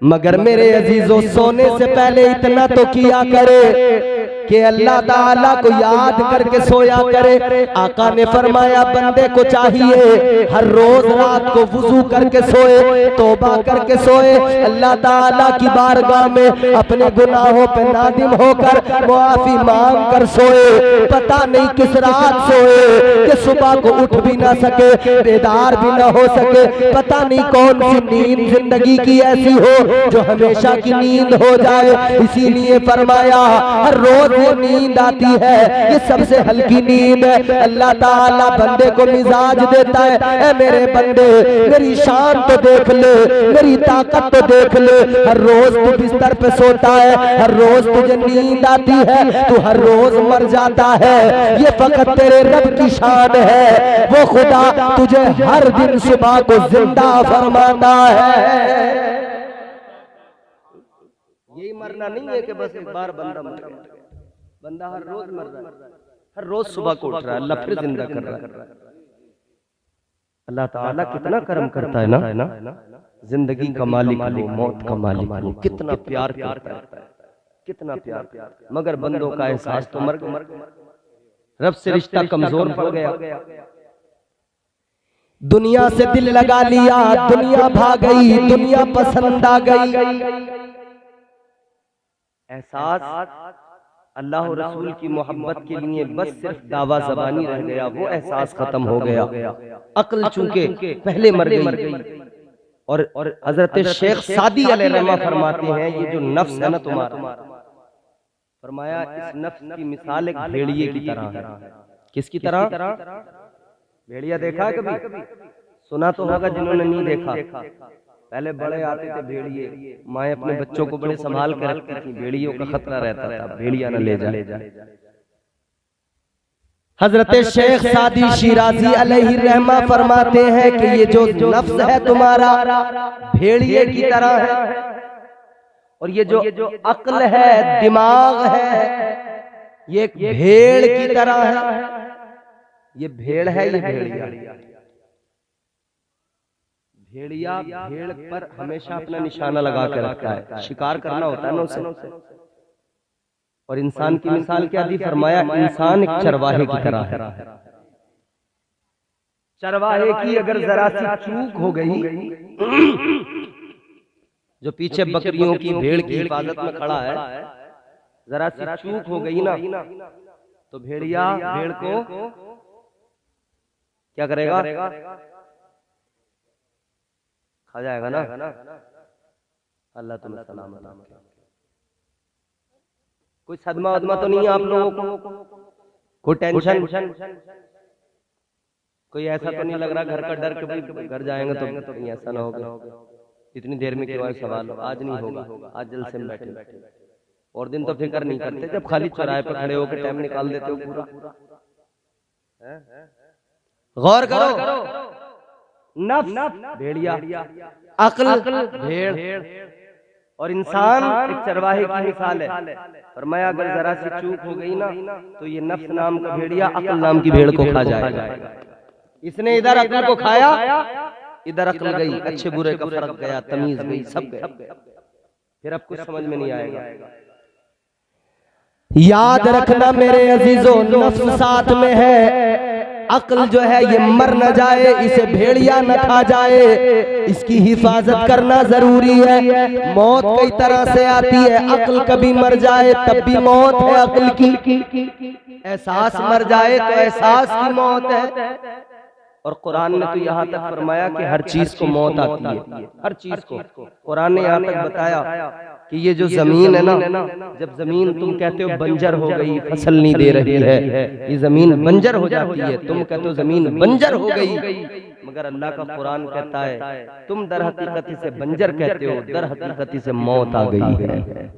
मगर मेरे अजीजों सोने से पहले इतना तो किया करे कि अल्लाह ताला को याद करके सोया करे। आका ने फरमाया बंदे को चाहिए हर रोज रात को वुजू करके सोए, तौबा करके सोए, अल्लाह ताला की बारगाह में अपने गुनाहों पे नादिम होकर मुआफी मांग कर सोए। पता नहीं किस रात सोए कि सुबह को उठ भी ना सके, बेदार भी ना हो सके, पता नहीं कौन सी नींद जिंदगी की ऐसी हो जो हमेशा की नींद हो जाए। इसीलिए फरमाया हर रोज ये नींद आती है, ये सबसे हल्की नींद है। अल्लाह ताला बंदे को मिजाज देता है, ऐ मेरे बंदे मेरी शान तो देख ले, मेरी ताकत तो देख ले। हर रोज तू बिस्तर पे सोता है, हर रोज तुझे नींद आती है, तू हर रोज मर जाता है, ये फकत तेरे रब की शान है। वो खुदा तुझे हर दिन सुबह को जिंदा फरमाता है। यही मरना नहीं है कि बस एक बार बंदा मर गया, बंदा हर रोज मर रहा है, हर रोज सुबह को उठ रहा है, अल्लाह फिर जिंदा कर रहा है। अल्लाह ताला कितना करम करता है ना, जिंदगी का मालिक हो, मौत का मालिक हो, कितना प्यार करता है, कितना प्यार, मगर बंदों का एहसास तो मर गया, रब से रिश्ता कमजोर पड़ गया, दुनिया से दिल लगा लिया, दुनिया भाग गई, दुनिया पसंद आ गई। एहसास अल्लाह और रसूल की मोहब्बत के लिए बस सिर्फ दावा ज़बानी रह गया, वो एहसास खत्म हो गया। अक्ल चूंकि पहले मर गई। और हजरत शेख सादी अलैहिर्रहमा फरमाते हैं, ये जो नफ्स है ना तुम्हारा, फरमाया इस नफ्स की मिसाल एक भेड़िए की तरह है। किसकी तरह? भेड़िया देखा है कभी? सुना तो होगा जिन्होंने नहीं देखा। पहले बड़े आते थे भेड़िए, माए अपने बच्चों को बड़े संभाल कर रखती थी, भेड़ियों का खतरा रहता था भेड़िया न ले जाए। हजरत शेख सादी शिराजी अलैहिर्रहमा फरमाते हैं कि ये जो नफ्स है तुम्हारा भेड़िए की तरह है, और ये जो अक्ल है, दिमाग है, ये एक भेड़ की तरह है। ये भेड़ है, ये भेड़िया। भेड़िया भेड़ पर हमेशा अपना निशाना लगा के रखता है, शिकार करना होता है ना उसे। और इंसान की मिसाल क्या दी? फरमाया इंसान एक चरवाहे की तरह है। चरवाहे की अगर जरा सी चूक हो गई, जो पीछे बकरियों की भेड़ की हिफाजत में खड़ा है, जरा सी चूक हो गई ना, तो भेड़िया भेड़ को क्या करेगा? खा जाएगा ना। अल्लाह तुम्हें सलामत रखे। कोई सदमा वदमा तो नहीं है आप लोगों को? कोई टेंशन? कोई ऐसा तो नहीं लग रहा घर का डर के भाई घर जाएंगे तो कहीं ऐसा ना होगा? इतनी देर में क्यों सवाल? आज नहीं होगा, आज जल्द से बैठे। और दिन तो फिक्र नहीं करते, जब खाली चौराहे पर खड़े होकर टाइम निकाल देते हो पूरा। गौर करो, नफ्स भेड़िया, अक्ल भेड़, और इंसान एक चरवाहे की मिसाल है। फरमाया अगर जरा सी चूक हो गई ना, तो ये नफ्स नाम का भेड़िया अक्ल नाम की भेड़ को खा जाएगा। इसने इधर अक्ल को खाया, इधर अक्ल गई, अच्छे बुरे का फर्क गया, तमीज गई, सब गया। फिर अब कुछ समझ में नहीं आएगा। याद रखना मेरे अजीजों, नफ्स साथ में है, अक्ल जो है ये मर न जाए, इसे भेड़िया न खा जाए, इसकी हिफाजत करना जरूरी है। मौत कई तरह से आती है, अक्ल कभी मर जाए तब भी मौत है अक्ल की, एहसास मर जाए तो एहसास की मौत है। और कुरान ने तो यहाँ तक फरमाया कि हर चीज को मौत आती है, हर चीज को। कुरान ने यहाँ तक बताया कि ये जो जमीन है ना, जब जमीन तुम कहते हो बंजर हो गई, फसल नहीं दे रही है, ये जमीन बंजर हो जाती है। तुम कहते हो जमीन बंजर हो गई, मगर अल्लाह का कुरान कहता है तुम दर हकीकत इसे बंजर कहते हो, दर हकीकत इसे मौत आ गई है,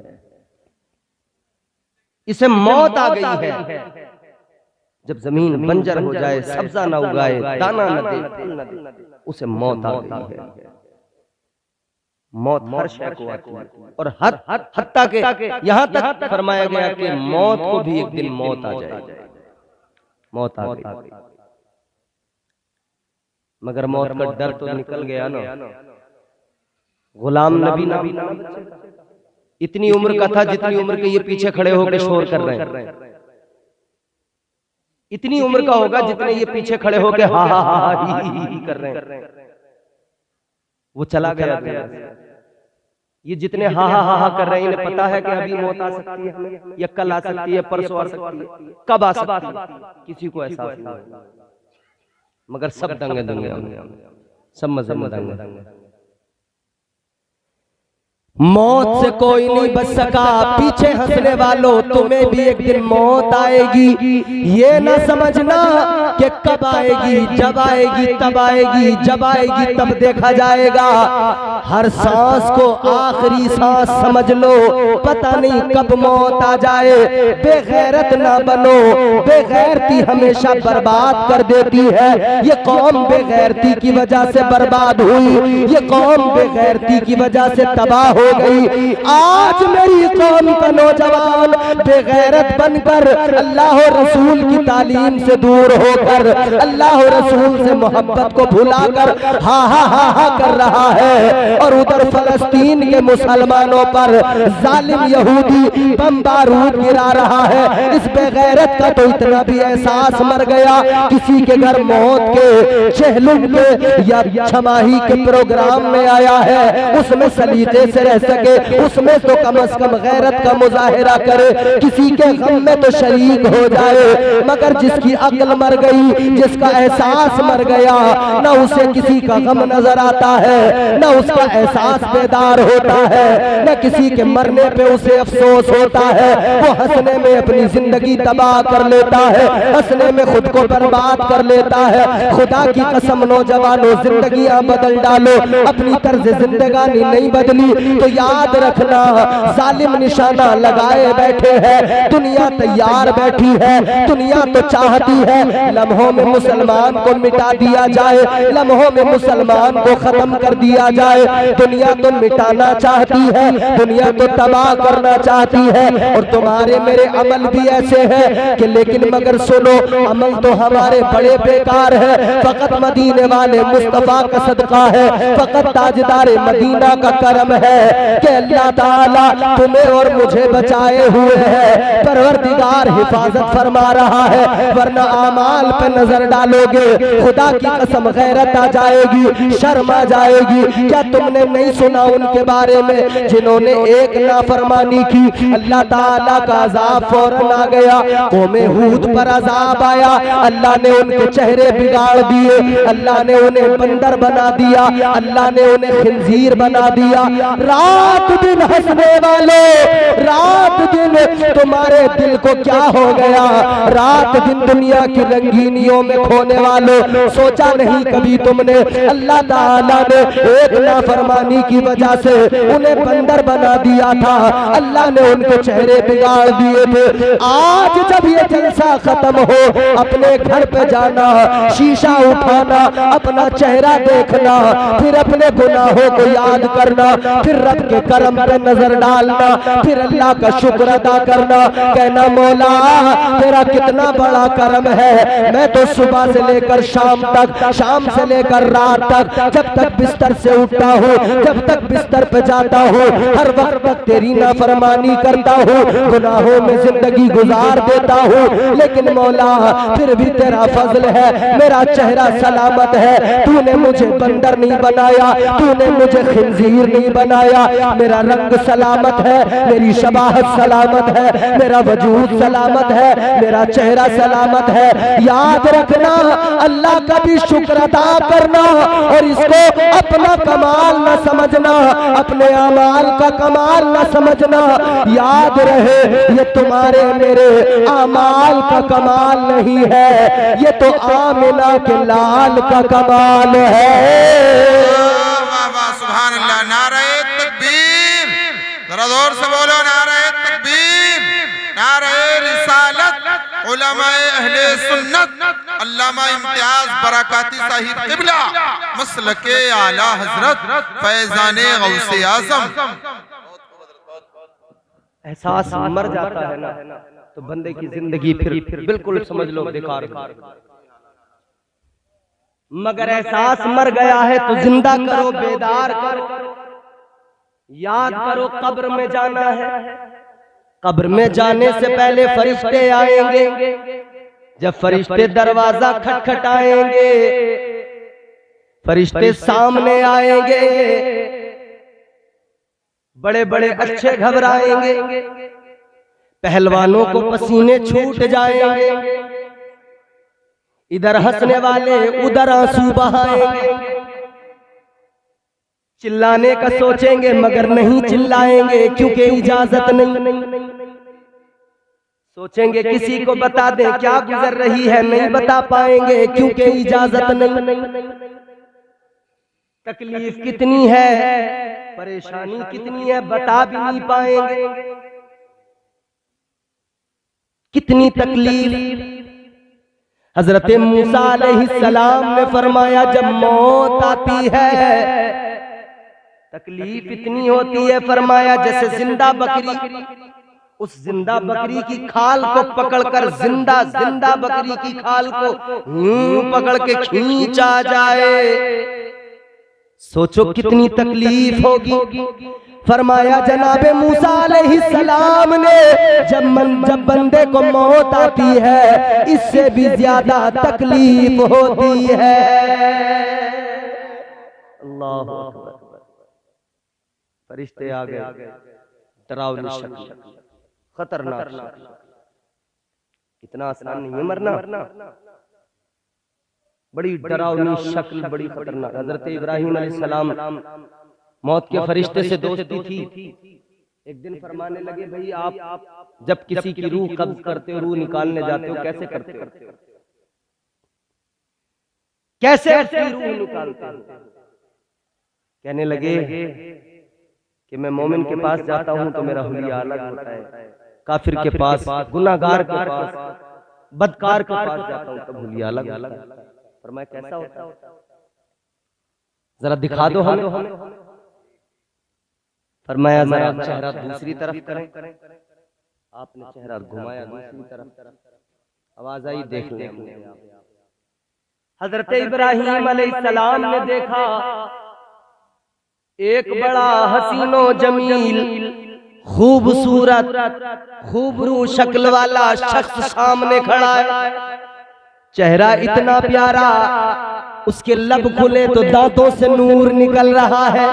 इसे मौत आ गई है। जब जमीन बंजर हो जाए, सब्जा न उगाए, दाना न दे, फल न दे, उसे मौत आ गई है। मौत हर शय को आती है, और हत्ता के यहाँ तक फरमाया गया कि मौत को भी एक दिन मौत आ जाएगी। मौत आ गई, मगर मौत का डर तो निकल गया ना। गुलाम नबी नाम इतनी उम्र का था जितनी उम्र के ये पीछे खड़े होकर शोर कर रहे हैं, इतनी उम्र का होगा जितने ये पीछे खड़े होकर हा हा हा ही कर रहे हैं। वो चला गया। ये जितने हा हा हा कर रहे हैं, इन्हें पता है कि अभी मौत आ सकती है हमें, या कल आ सकती है, परसों आ सकती है, कब आ सकती है, किसी को एहसास नहीं होगा। मगर सब दंगे दुनिया में, सब मजे में दंगे। मौत से कोई नहीं बच सका, पीछे हंसने वालों तुम्हें भी एक दिन मौत आएगी। ये ना समझना कि कब आएगी, जब आएगी तब आएगी, जब आएगी तब देखा जाएगा। हर सांस को आखिरी सांस समझ लो, पता नहीं कब मौत आ जाए। बेगैरत ना बनो, बेगैरती हमेशा बर्बाद कर देती है। ये कौम बेगैरती की वजह से बर्बाद हुई, ये कौम बेगैरती की वजह से तबाह हो गई। आज मेरी कौम का नौजवान बेगैरत बनकर अल्लाह और रसूल की तालीम से दूर होकर, अल्लाह और रसूल से मोहब्बत को भुलाकर हा हा हा हा कर रहा है, और उधर फलस्तीन के मुसलमानों पर जालिम यहूदी बम बारूद गिरा रहा है। इस बेगैरत का तो इतना भी एहसास मर गया, किसी के घर मौत के चहलुम के या छमाही के प्रोग्राम में आया है, उसमें सलीके से सह सके उसमें तो कम अज कम गैरत का मुजाहिरा करे, किसी के गम में तो शरीक हो जाए। मगर जिसकी अक्ल मर गई, जिसका एहसास मर गया, न उसे किसी का गम नजर आता है, न उसका एहसास बेदार होता है, न किसी के मरने पे उसे अफसोस होता है। वो हंसने में अपनी जिंदगी तबाह कर लेता है, हंसने में खुद को बर्बाद कर लेता है। खुदा की कसम नौजवानों, जिंदगियां बदल डालो, अपनी तर्ज जिंदगानी नहीं बदली तो याद रखना जालिम निशाना लगाए बैठे हैं। दुनिया तैयार बैठी है, दुनिया तो चाहती है लम्हों में मुसलमान को मिटा दिया जाए, लम्हों में मुसलमान को खत्म कर दिया जाए। दुनिया तो मिटाना चाहती है, दुनिया तो तबाह करना चाहती है। और तुम्हारे मेरे अमल भी ऐसे हैं कि लेकिन मगर सुनो, अमल तो हमारे बड़े बेकार है। फकत मदीने वाले मुस्तफा का सदका है, फकत ताजदारे मदीना का करम है कि अल्लाह ताला तुम्हें और मुझे बचाए हुए है। परवरदिगार हिफाजत फरमा रहा है, वरना आमाल पे नजर डालोगे खुदा की कसम गैरत आ जाएगी, शर्म आ जाएगी। क्या तुमने नहीं सुना उनके बारे में जिन्होंने एक नाफरमानी की, अल्लाह ताला का अजाब फौरन आ गया। कौमे हूद पर अजाब आया, अल्लाह ने उनके चेहरे बिगाड़ दिए, अल्लाह ने उन्हें बंदर बना दिया, अल्लाह ने उन्हें खिंजीर बना दिया। रात दिन हंसने वाले, रात दिन तुम्हारे दिल को क्या हो गया? रात दिन दुनिया की रंगीनियों में खोने वालों, सोचा नहीं कभी तुमने अल्लाह ताला ने एक नाफरमानी की वजह से उन्हें बंदर बना दिया था, अल्लाह ने उनके चेहरे बिगाड़ दिए थे। आज जब ये जलसा खत्म हो, अपने घर पे जाना, शीशा उठाना, अपना चेहरा देखना, फिर अपने गुनाहों को याद करना, फिर रब के करम पे नजर डालना, फिर अल्लाह का शुक्र अदा करना, कहना मौला तेरा कितना बड़ा करम है। मैं तो सुबह से लेकर शाम तक, शाम से लेकर रात तक, जब तक बिस्तर से उठता हूँ, जब तक बिस्तर पे जाता हूँ, हर वक्त तक तेरी नाफरमानी करता हूँ, गुनाहों में जिंदगी गुजार देता हूँ। लेकिन मौला फिर भी तेरा फजल है, मेरा चेहरा सलामत है। तूने मुझे बंदर नहीं बनाया, तूने मुझे खिंजीर नहीं बनाया। मेरा रंग सलामत है, मेरी शबाहत सलामत है, मेरा वजूद सलामत है, मेरा चेहरा सलामत है। याद रखना, अल्लाह का भी शुक्र अदा करना और इसको अपना कमाल न समझना, अपने अमाल का कमाल न समझना। याद रहे ये तुम्हारे मेरे अमाल का कमाल नहीं है, ये तो आमिना के लाल का कमाल है। वाह वाह सुभान अल्लाह, नारे तकबीर, जरा जोर से बोलो नारे तकबीर, नारे रिसालत, उलमाए अहले सुन्नत, अल्लामा इम्तियाज बरकाती साहिब क़िबला, मसलके आला हजरत फैजाने गौसे आज़म। एहसास मर जाता है ना तो बंदे की जिंदगी फिर बिल्कुल समझ लो बेकार। मगर एहसास मर गया है तो जिंदा करो, बेदार करो, याद करो कब्र में जाना है। कब्र में जाने से पहले फरिश्ते आएंगे, जब फरिश्ते दरवाजा खटखटाएंगे, फरिश्ते सामने आएंगे, बड़े बड़े अच्छे घबराएंगे, पहलवानों को पसीने छूट जाएंगे, इधर हंसने वाले उधर आंसू बहाएंगे, चिल्लाने का सोचेंगे मगर नहीं चिल्लाएंगे क्योंकि इजाजत नहीं। सोचेंगे किसी को बता दें क्या गुजर रही है, नहीं बता पाएंगे क्योंकि इजाजत नहीं। तकलीफ कितनी है, परेशानी कितनी है, बता भी नहीं पाएंगे। कितनी तकलीफ। हजरत मूसा अलैहिस्सलाम ने फरमाया जब मौत आती है तकलीफ इतनी होती है, फरमाया जैसे जिंदा बकरी, उस जिंदा बकरी की खाल को पकड़कर, जिंदा बकरी की खाल को पकड़ के खींचा जाए। सोचो कितनी तकलीफ होगी। फरमाया जनाबे मूसा अलैहिस्सलाम ने जब बंदे को मौत आती है इससे भी ज्यादा तकलीफ होती है। अल्लाह फरिश्ते आ गए, डरावनी शक्ल, खतरनाक शक्ल। इतना आसान नहीं है मरना, बड़ी डरावनी शक्ल, बड़ी खतरनाक। हजरत इब्राहिम अलैहिस्सलाम मौत के फरिश्ते से दोस्ती थी। एक दिन फरमाने लगे, भाई आप जब किसी की रूह कब्ज करते हो, रूह निकालने जाते हो, कैसे करते हो? कैसे उसकी रूह निकालते हो? कहने लगे कि मैं मोमिन के पास जाता हूं तो मेरा हुलिया अलग होता है, काफिर के पास, गुनाहगार के पास, बदकार के पास जाता हूं तब हुलिया अलग होता है। फरमाया कैसा होता है? जरा दिखा दो हमें। फरमाया जरा चेहरा दूसरी तरफ करें। आपने चेहरा घुमाया दूसरी तरफ, आवाज आई, देख ले। हजरत इब्राहिम अलैहिस्सलाम ने देखा एक बड़ा हसीनो जमील, खूबसूरत, खूबरू शक्ल वाला शख्स सामने खड़ा है। चेहरा इतना प्यारा, उसके लब खुले तो दांतों से नूर निकल रहा है,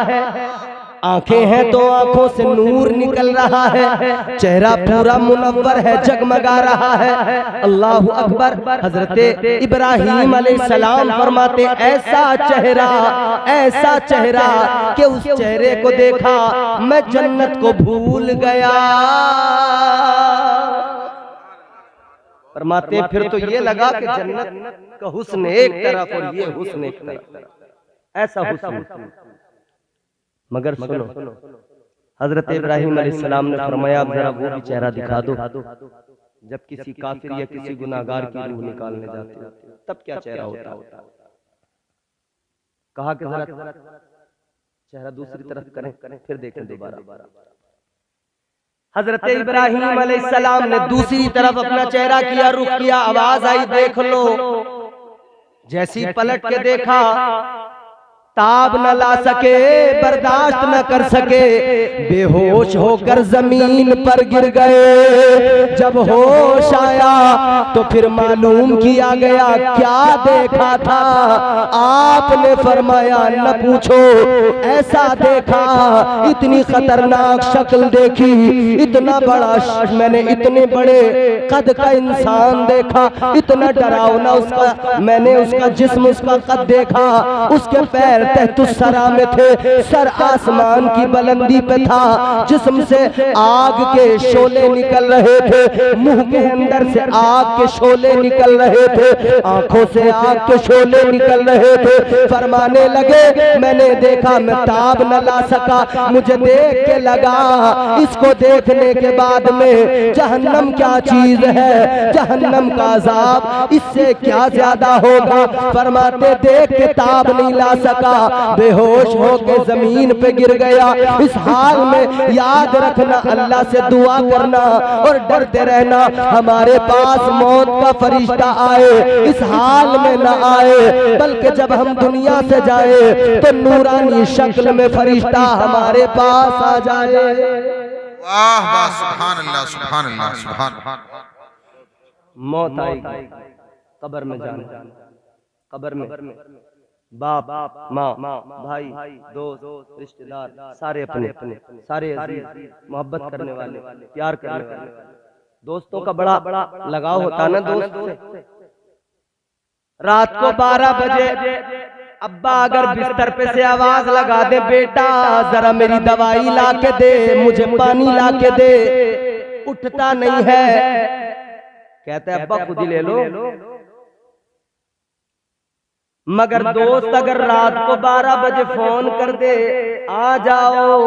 आंखें हैं तो आंखों से नूर निकल रहा है, चेहरा पूरा मुनव्वर है, जगमगा रहा है। अल्लाहु अकबर। हजरत इब्राहिम अलैहिस्सलाम फरमाते, ऐसा चेहरा कि उस चेहरे को देखा मैं जन्नत को भूल गया। फरमाते फिर तो ये लगा कि जन्नत का हुस्न एक तरफ और ये हुस्न एक तरफ, ऐसा हुस्न। मगर सुनो, हजरत इब्राहिम अलैहिस्सलाम ने फरमाया, अब जरा वो भी चेहरा दिखा दो। जब किसी काफिर या किसी गुनाहगार की रूह निकालने जाते हो तब क्या चेहरा होता है? कहा कि जरा चेहरा दूसरी तरफ करें, फिर देखें दोबारा। हजरत इब्राहिम अलैहिस्सलाम ने दूसरी तरफ अपना चेहरा किया, रुख किया, आवाज आई, देख लो। जैसी पलट के देखा, ताब न ला सके, बर्दाश्त न कर सके, बेहोश होकर जमीन पर गिर गए। जब होश आया तो फिर मालूम किया गया क्या देखा था। आपने फरमाया न पूछो, ऐसा देखा, इतनी खतरनाक शक्ल देखी, इतना बड़ा, मैंने इतने बड़े कद का इंसान देखा, इतना डरावना उसका, मैंने उसका जिस्म, उसका कद देखा, उसके पैर तहतुस्सरा में थे, सर आसमान की बुलंदी पे था, जिस्म से आग के शोले निकल रहे थे, मुंह के अंदर से आग के शोले निकल रहे थे, आंखों से आग के शोले निकल रहे थे। फरमाने लगे मैंने देखा, मैं ताब न ला सका, मुझे देख के लगा, इसको देखने के बाद में जहन्नम क्या चीज है, जहन्नम का अजाब इससे क्या ज्यादा होगा। फरमाते देख के ताब नहीं ला सका, बेहोश होके जमीन पे गिर गया। इस हाल में याद रखना, अल्लाह से दुआ करना और डरते रहना, हमारे पास मौत का फरिश्ता आए इस हाल में न आए, बल्कि जब हम दुनिया से जाए तो नूरानी शक्ल में फरिश्ता हमारे पास आ जाए। वाह वाह, सुभान अल्लाह, सुभान अल्लाह, सुभान अल्लाह। मौत आएगी, कब्र में जाना, कब्र में बाप, माँ, भाई, दोस्त, रिश्तेदार, सारे अपने, सारे अजीज, मोहब्बत करने वाले, प्यार करने वाले। दोस्तों का बड़ा लगाव होता है ना दोस्त से। रात को 12 बजे अब्बा अगर बिस्तर पे से आवाज लगा दे, बेटा जरा मेरी दवाई ला के दे, मुझे पानी ला के दे, उठता नहीं है, कहते हैं अब्बा खुद ही ले लो। मगर दोस्त अगर रात को 12 बजे फोन कर दे, आ जाओ,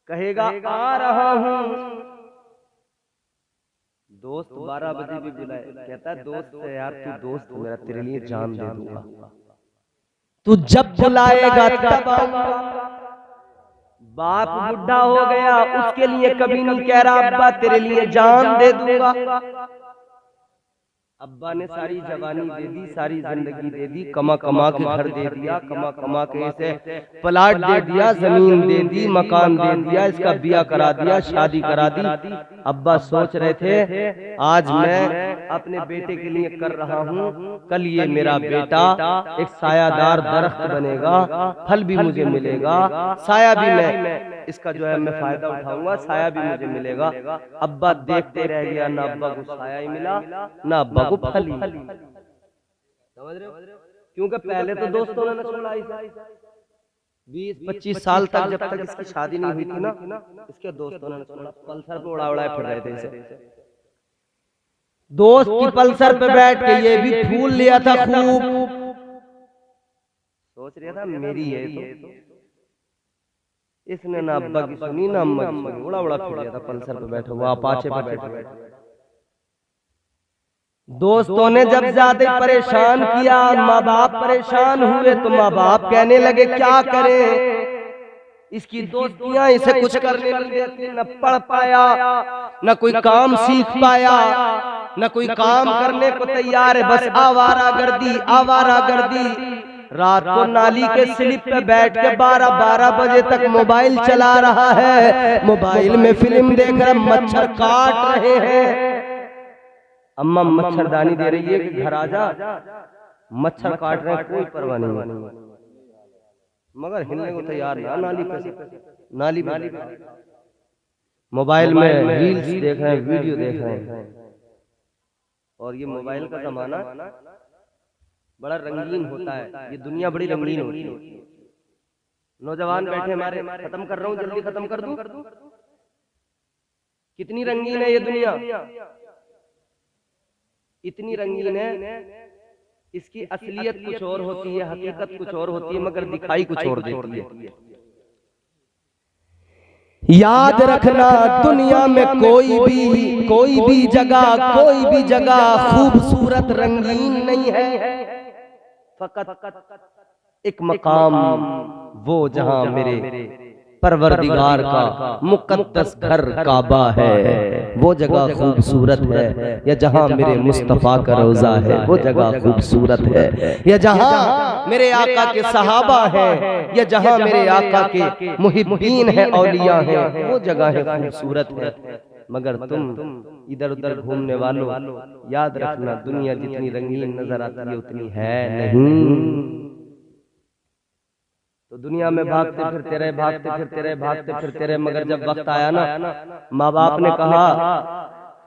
कहेगा आ रहा हूं। दोस्त 12 बजे भी बुलाए, कहता है दोस्त है यार, तू दोस्त है मेरा, तेरे लिए जान दे दूंगा, तू जब बुलाएगा तब आऊंगा। बाप बुढ़ा हो गया, उसके लिए कभी नहीं कह रहा अब्बा तेरे लिए जान दे दूंगा। अब्बा ने सारी जवानी दे दी, सारी जिंदगी दे दी, कमा कमा के घर दे दिया, कमा कमा के इसे प्लाट दे दिया, जमीन दे दी, मकान दे दिया, इसका बिया करा दिया, शादी करा दी। अब्बा सोच रहे थे आज मैं अपने बेटे के लिए कर रहा हूँ। कल ये मेरा बेटा एक सायादार दरख्त बनेगा, फल भी मुझे मिलेगा, साया भी मैं इसका जो है मैं फायदा उठाऊंगा, साया भी मुझे मिलेगा। अब्बा देखते रह गया, ना अब्बा को साया ही मिला ना अब्बा को फल ही। समझ रहे हो? क्योंकि पहले तो दोस्तों ने छोड़ा 20-25 साल तक, जब तक इसकी शादी नहीं हुई थी ना, इसके दोस्तों ने छोड़ा, पल्सर पे उड़ा उड़ा फिर रहे थे इसे। दोस्त की पल्सर पे बैठ के ये भी फूल लिया था खूब, सोच रहा था मेरी है तो। इसने ना अब्बा की सुनी ना अम्मा की सुनी, उड़ा उड़ा फिर रहा था पल्सर पे बैठा हुआ, अपाचे पे बैठा। दोस्तों ने जब ज्यादा परेशान किया, माँ बाप परेशान हुए, तो माँ बाप कहने लगे क्या करें, इसकी दोस्तियां इसे कुछ करने नहीं देती, न पढ़ पाया, न कोई काम सीख पाया, न कोई काम करने को तैयार है, बस आवारागर्दी आवारागर्दी। रात को नाली के स्लिप पे बैठ के 12-12 बजे तक मोबाइल चला रहा है, मोबाइल में फिल्म देख रहा, मच्छर काट रहे हैं। अम्मा मच्छरदानी दे रही है कि घर आ जा, मच्छर काट रहे हैं, कोई परवाह नहीं, मगर हिलने को तैयार ना। नाली पे नाली मोबाइल में रील्स देख रहे हैं, वीडियो देख रहे हैं। और ये मोबाइल का जमाना बड़ा रंगीन होता है, ये दुनिया बड़ी रंगीन होती है। नौजवान बैठे हमारे, खत्म कर रहा हूँ, जल्दी खत्म कर दूं। कितनी रंगीन है ये दुनिया, इतनी रंगीन है, इसकी असलियत कुछ और होती है, हकीकत कुछ और होती है, मगर दिखाई कुछ और देती है। याद रखना, दुनिया में कोई भी जगह खूबसूरत रंगीन नहीं है। फकत एक मकाम वो जहां मेरे परवरदिगार का मुकद्दस घर काबा है, वो जगह खूबसूरत है, या जहां मेरे मुस्तफा का रोजा है वो जगह खूबसूरत है, या जहां मेरे आका के सहाबा है, या जहां मेरे आका के मुहिब्बीन है, औलिया है, वो जगह है खूबसूरत है। मगर तुम इधर उधर घूमने वालों, याद रखना, दुनिया जितनी रंगीन नजर आती है उतनी है नहीं। तो दुनिया में भागते फिरते रहे, मगर जब वक्त आया ना, माँ बाप ने कहा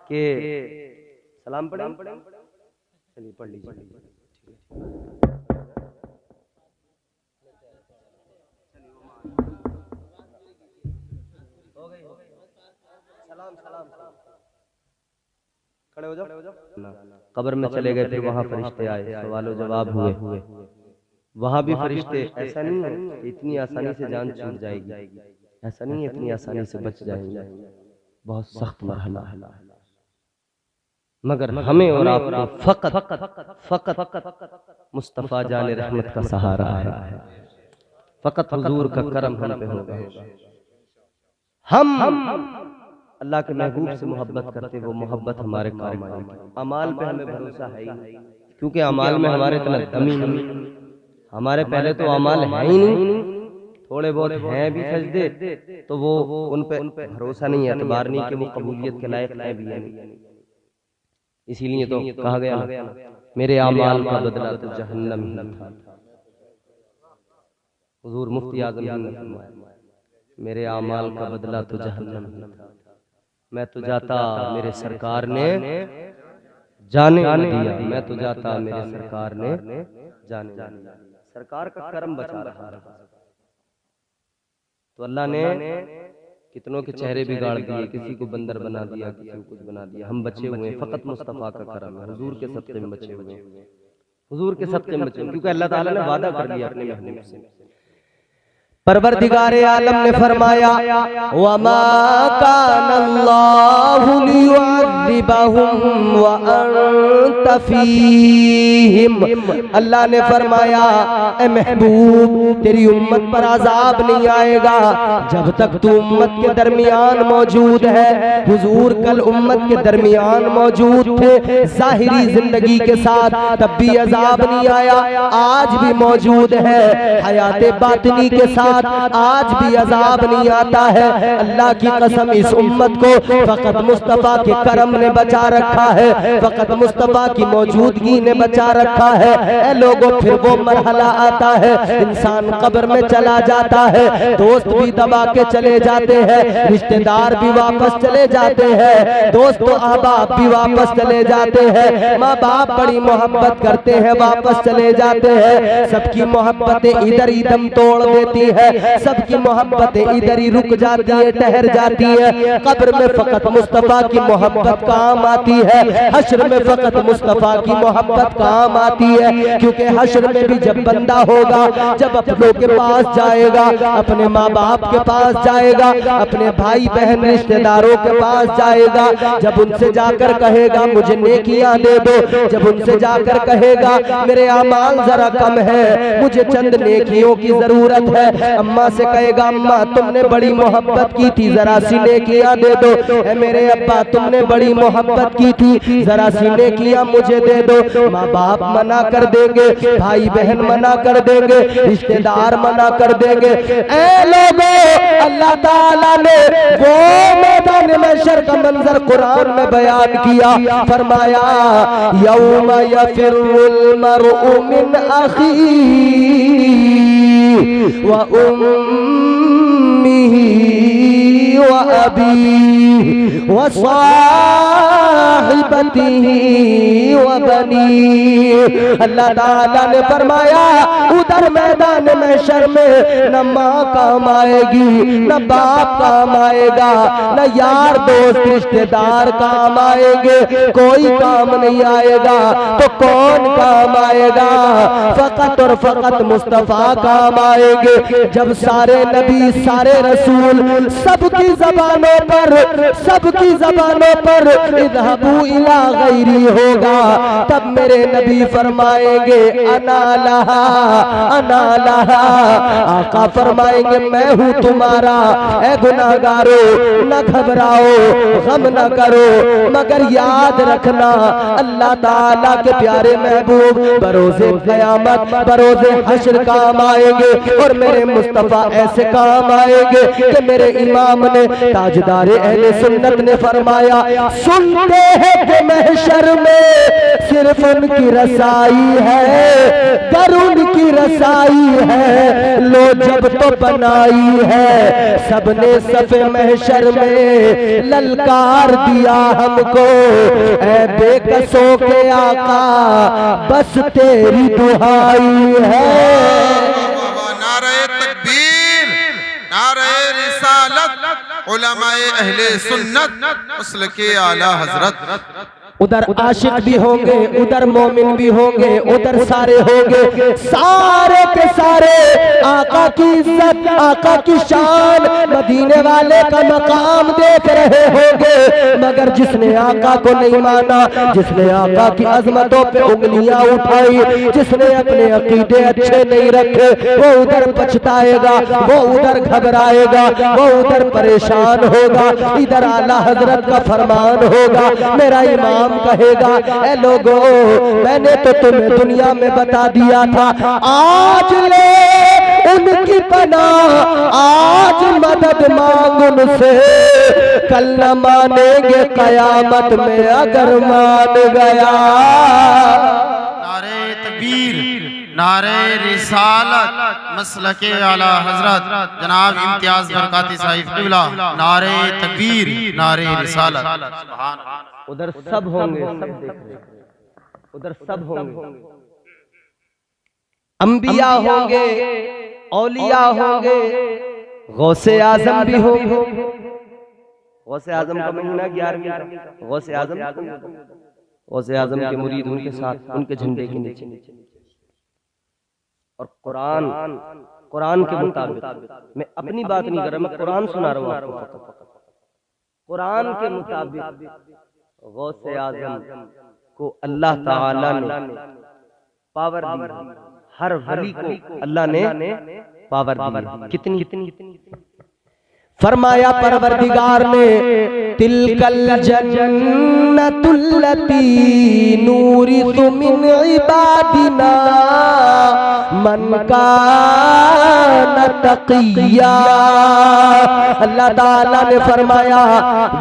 कि सलाम पढ़े, चलिए पढ़ लीजिए। खड़े हो जाओ। कब्र में चले गए, फिर वहां फरिश्ते आए, सवालो जवाब हुए। वहां भी फरिश्ते, ऐसा नहीं है इतनी आसानी से जान छूट जाएगी, ऐसा नहीं है इतनी आसानी से बच जाएंगे, बहुत सख्त मरहला है। मगर हमें और आपको फकत मुस्तफा जाने रहमत का सहारा है, फकत हुजूर का करम हम पे होगा। हम अल्लाह के महबूब से मोहब्बत करते, वो मोहब्बत हमारे काम आएगी। अमाल पे हमें भरोसा है ही नहीं, क्योंकि अमाल में हमारे इतना दम ही नहीं, हमारे पहले तो अमाल है ही नहीं, थोड़े बहुत हैं भी सजदे, तो वो उन पे भरोसा नहीं है, एतबार नहीं कि वो कबूलियत के लायक है भी नहीं। इसीलिए तो कहा गया मेरे अमाल का बदला तो जहन्नम ही था। हुजूर मुफ्ती आज़म ने फरमाया, मेरे अमाल का बदला तो जहन्नम ही था। मैं तो जाता मेरे सरकार ने जाने दिया, मैं तो जाता मेरे सरकार ने जाने दिया। सरकार का करम बचा रहा। तो अल्लाह ने कितनों के चेहरे बिगाड़ दिए, किसी को बंदर बना दिया, किसी को कुछ बना दिया। हम बचे हुए हैं, फकत मुस्तफा का करम है, हुजूर के सदक़े में बचे हुए हैं, हुजूर के सदक़े में बचे, क्योंकि अल्लाह ताला ने वादा कर लिया अपने महबूब से। परवरदिगारे आलम ने फरमाया, वमा कानल्लाहु लियुअज़्ज़िबहुम व अंत फीहिम। अल्लाह ने फरमाया, ए महबूब, तेरी उम्मत पर अज़ाब नहीं आएगा जब तक तू उम्मत के दरमियान मौजूद है। हुजूर कल उम्मत के दरमियान मौजूद थे ज़ाहिरी जिंदगी के साथ, तब भी अज़ाब नहीं आया, आज भी मौजूद है हयाते बातिनी के साथ, आज भी अजाब नहीं आता है। अल्लाह की कसम, इस उम्मत को फकत मुस्तफा के करम ने बचा रखा है, फकत मुस्तफा की मौजूदगी ने बचा रखा है। ए लोगों, फिर वो मरहला आता है, इंसान कब्र में चला जाता है, दोस्त भी दबा के चले जाते हैं, रिश्तेदार भी वापस चले जाते हैं, दोस्त अहबाब भी वापस चले जाते हैं, माँ बाप बड़ी मोहब्बत करते हैं, वापस चले जाते हैं। सबकी मोहब्बतें इधर ही दम तोड़ देती है, सबकी मोहब्बतें इधर ही रुक जाती है, ठहर जाती है। कब्र में फकत मुस्तफा की मोहब्बत काम आती है, हश्र में फकत मुस्तफा की मोहब्बत काम आती है। क्योंकि हश्र में भी जब बंदा होगा, जब अपनों के पास जाएगा, अपने माँ बाप के पास जाएगा, अपने भाई बहन रिश्तेदारों के पास जाएगा, जब उनसे जाकर कहेगा मुझे नेकियां दे दो, जब उनसे जाकर कहेगा मेरे अमाल जरा कम है, मुझे चंद नेकियों की जरूरत है, अम्मा से कहेगा अम्मा तुमने बड़ी मोहब्बत की थी, जरा सी नेकियां दे दो, ए मेरे अब्बा तुमने बड़ी मोहब्बत की थी, जरा सी नेकियां मुझे दे दो। माँ बाप मना कर देंगे, भाई बहन मना कर देंगे, रिश्तेदार मना कर देंगे। ऐ लोगों, अल्लाह ताला ने वो मैदान महशर का मंजर कुरान में बयान किया, फरमाया यौम यफिरुल मरउ मिन अखी व उम्मिही व अबीही व साहिबतिही व बनीही। अल्लाह ताला ने फरमाया उधर मैदान महशर में न माँ काम आएगी, न बाप काम आएगा, न यार दोस्त रिश्तेदार काम आएंगे, कोई काम नहीं आएगा। तो कौन काम आएगा? फकत और फकत मुस्तफा काम आएंगे। जब सारे नबी, सारे रसूल सबकी जबानों पर इज़हबू इला गैरी होगा, तब मेरे नबी फरमाएंगे अना लहा अना लहा। आका फरमाएंगे मैं हूँ तुम्हारा। ऐ गुनाहगारो न घबराओ, गम न करो, मगर याद रखना अल्लाह ताला के प्यारे महबूब बरोज़े क़यामत, बरोज़े हश्र काम आएंगे। और मेरे मुस्तफ़ा ऐसे काम आएंगे कि मेरे इमाम ने, ताजदारे अहले सुन्नत ने फरमाया, सुनते हैं कि महशर में सिर्फ उनकी रसाई है, पर उनकी रसाई है, लो जब तो बनाई है। सबने सफ़े महशर में ललकार दिया हमको, ऐ बेकसों के आका बस तेरी दुहाई है। नारे तकबीर, नारे रिसालत, उलमाए अहले सुन्नत, मसलके आला हजरत। उधर आशिक भी होंगे, उधर मोमिन भी होंगे, उधर सारे होंगे, सारे के सारे आका की इज्जत, आका की शान, मदीने वाले का मकाम देख रहे होंगे। मगर जिसने आका को नहीं माना, जिसने आका की अजमतों पे उंगलियां उठाई, जिसने अपने अकीदे अच्छे नहीं रखे, वो उधर पछताएगा, वो उधर घबराएगा, वो उधर परेशान होगा। इधर आला हजरत का फरमान होगा, मेरा इमाम कहेगा, ए लोगो मैंने तो तुम्हें दुनिया में बता दिया था, आज ले उनकी पनाह, आज मदद मांग उनसे, कल न मानेंगे कयामत में अगर मान गया। नारे तकबीर, नारे रिसालत, मसलके आला हजरत जनाब इम्तियाज बरकाती साहिब क़िबला। नारे तकबीर, नारे रिसालत। सुभान अल्लाह। उधर सब होंगे, सब देख रहे हैं, उधर सब होंगे, अंबिया होंगे, औलिया होंगे, गौसे आजम भी होंगे। गौसे आजम का महीना 11वीं का, गौसे आजम, गौसे आजम के मुरीद उनके साथ, उनके झंडे के नीचे। और कुरान के मुताबिक, मैं अपनी बात नहीं कर रहा, मैं कुरान सुना रहा हूँ आपको। कुरान के मुताबिक गौसे आज़म को अल्लाह ताला ने पावर दी, हर वली को अल्लाह ने पावर दी। कितनी? फरमाया परवरदिगार ने तिलकल जन्नतुल्लती नूरिसु मिन इबादिना मन कान तकिया। अल्लाह ताला ने फरमाया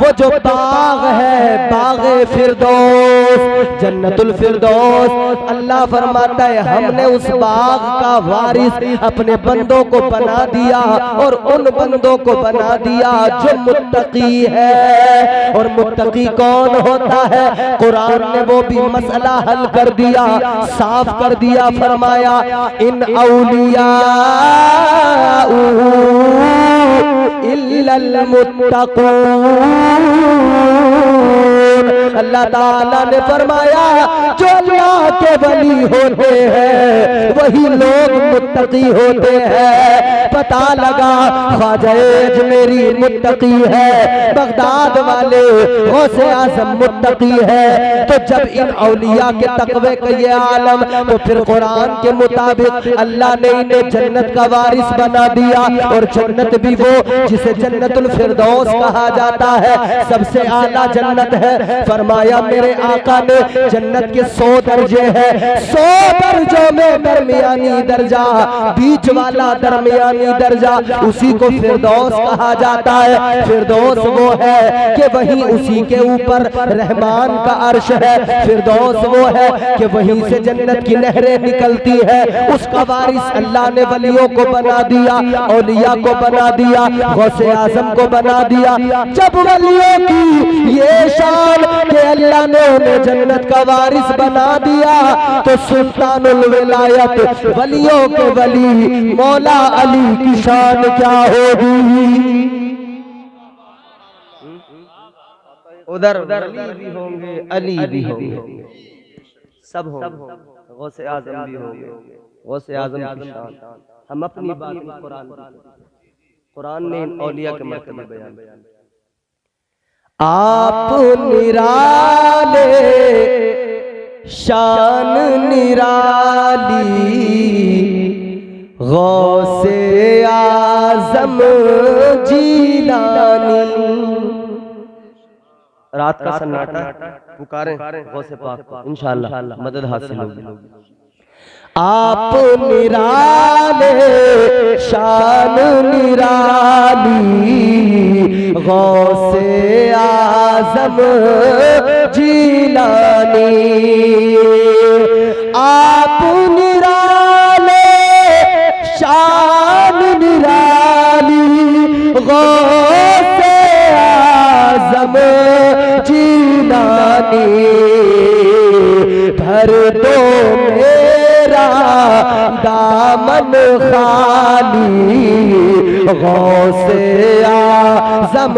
वो जो बाग है बागे फिरदौस जन्नतुल फिरदौस, अल्लाह फरमाता है हमने उस बाग का वारिस अपने बंदों को बना दिया और उन बंदों को बना दिया जो मुत्तकी है। और मुत्तकी कौन होता है? कुरान ने वो भी मसला हल कर दिया, साफ कर दिया। फरमाया इन औलिया इल्लल मुत्तकून। अल्लाह ताला ने फरमाया जो अल्लाह के वली होते हैं वही लोग मुत्तकी होते हैं। पता लगा ख्वाजा अजमेरी मुत्तकी है, बगदाद वाले गौसे आज़म मुत्तकी है। तो जब इन औलिया के तकवे का ये आलम, तो फिर कुरान के मुताबिक अल्लाह ने इन्हें जन्नत का वारिस बना दिया। और जन्नत भी वो जिसे जन्नतुल फिरदौस कहा जाता है, सबसे आला जन्नत है। फरमाया मेरे आका ने जन्नत के 100 दर्जे हैं, 100 दर्जों में दरमियानी दर्जा, बीच वाला दरमियानी दर्जा, उसी को फिरदौस कहा जाता है। फिरदौस वो है कि वहीं उसी के ऊपर रहमान का अर्श है। फिरदौस वो है कि वहीं से जन्नत की नहरें निकलती है। उसका वारिस अल्लाह ने वलियों को बना दिया, औलिया को बना दिया, गौसे आजम को बना दिया। जब वलियों की ये शान कि अल्लाह ने उन्हें जन्नत का वारिस बना दिया, तो सुल्तानुल विलायत वलियों के वली मौला अली की शान क्या होगी। उधर वली भी होंगे, अली भी होंगे, सब होंगे, गौसे आजम भी होंगे, गौसे आजम की शान। हम अपनी बात कुरान ने इन औलिया के मर्तबे बयान किया। आप निराले शान निराली गौसे आजम जीलानी। रात का सन्नाटा पुकारें गौसे पाक को, इंशाअल्लाह मदद हासिल होगी। आप निराले शान निराली गौसे आजम जीलानी। आप निराले शान निराली गौसे आजम जीलानी। भर दो दामन खाली गौसे आज़म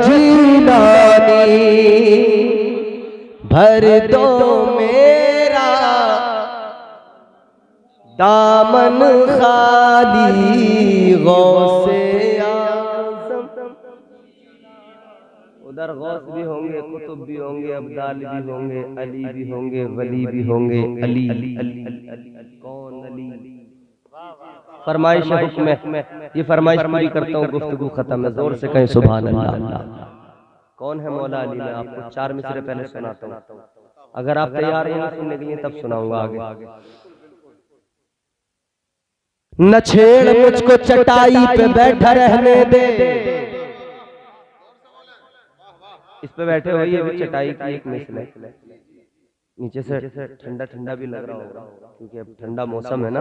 जीलानी। भर दो मेरा दामन खाली गौसे आज़म। उधर गौस भी होंगे, कुतुब भी होंगे, अब्दाल भी होंगे, अली भी होंगे, वली भी होंगे। अली कौन अली? फरमाइश हुक्म है, ये फरमाइश पूरी करता हूँ, गुफ्तगू खत्म है। जोर से कहें सुभान अल्लाह। कौन है मौला अली? मैं आपको 4 मिसरे पहले सुनाता हूँ। अगर आप तैयार हैं सुनने के लिए तब सुनाऊंगा आगे। न छेड़ मुझको चटाई पे बैठा रहने दे। इस पे बैठे हुए ये भी चटाई की एक मिसल है। नीचे से ठंडा ठंडा भी लग रहा होगा क्योंकि अब ठंडा मौसम है ना।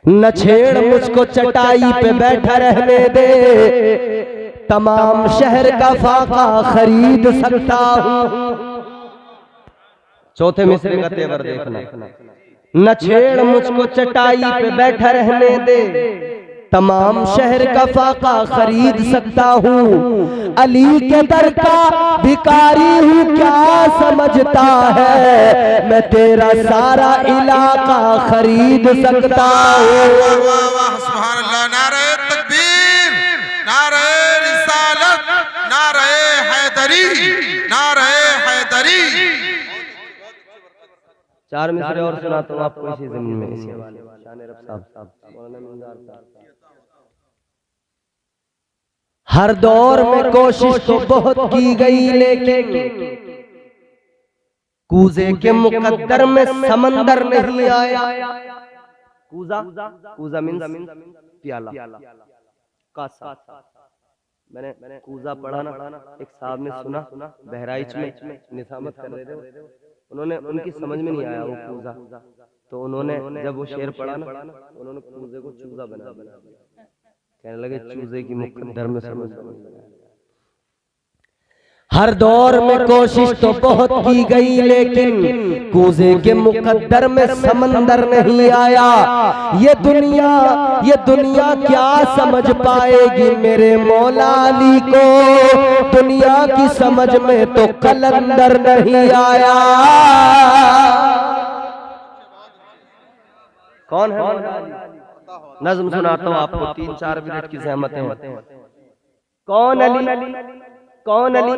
न छेड़ मुझको चटाई पे बैठा रहने दे, तमाम शहर का फाका खरीद सकता हूँ। चौथे मिसरे का तेवर देखना। न छेड़ मुझको चटाई पे बैठा रहने दे, तमाम शहर का फाका खरीद सकता हूँ। अली के दर का भिकारी हूँ क्या समझता है, मैं तेरा सारा इलाका खरीद सकता हूँ। सुभान अल्लाह। नारे तकबीर, नारे रिसालत, नारे हैदरी, नारे हैदरी। 4 मिसरे और सुनाता हूँ आपको इसी ज़मीन में। हर दौर में कोशिश तो बहुत की गई लेकिन कूजे के मुकद्दर में समंदर नहीं आया। कूजा, कूजा मीन्स प्याला, कासा। मैंने कूजा पढ़ा ना, एक साहब ने सुना बहराइच में निजामत कर रहे थे, उन्होंने उनकी समझ में नहीं आया वो कूजा, तो उन्होंने जब वो शेर पढ़ा ना, उन्होंने कूजे को चूजा बना दिया। कहने लगे चूजे की मुकद्दर में समझ। हर दौर में कोशिश तो बहुत की गई लेकिन कूजे के मुकद्दर में समंदर नहीं आया। ये दुनिया क्या समझ पाएगी मेरे मौला अली को, दुनिया की समझ में तो कलंदर नहीं आया। कौन है मौला अली? नज़्म सुनाता हूँ आपको, 3-4 मिनट की ज़हमत है। कौन अली? कौन अली?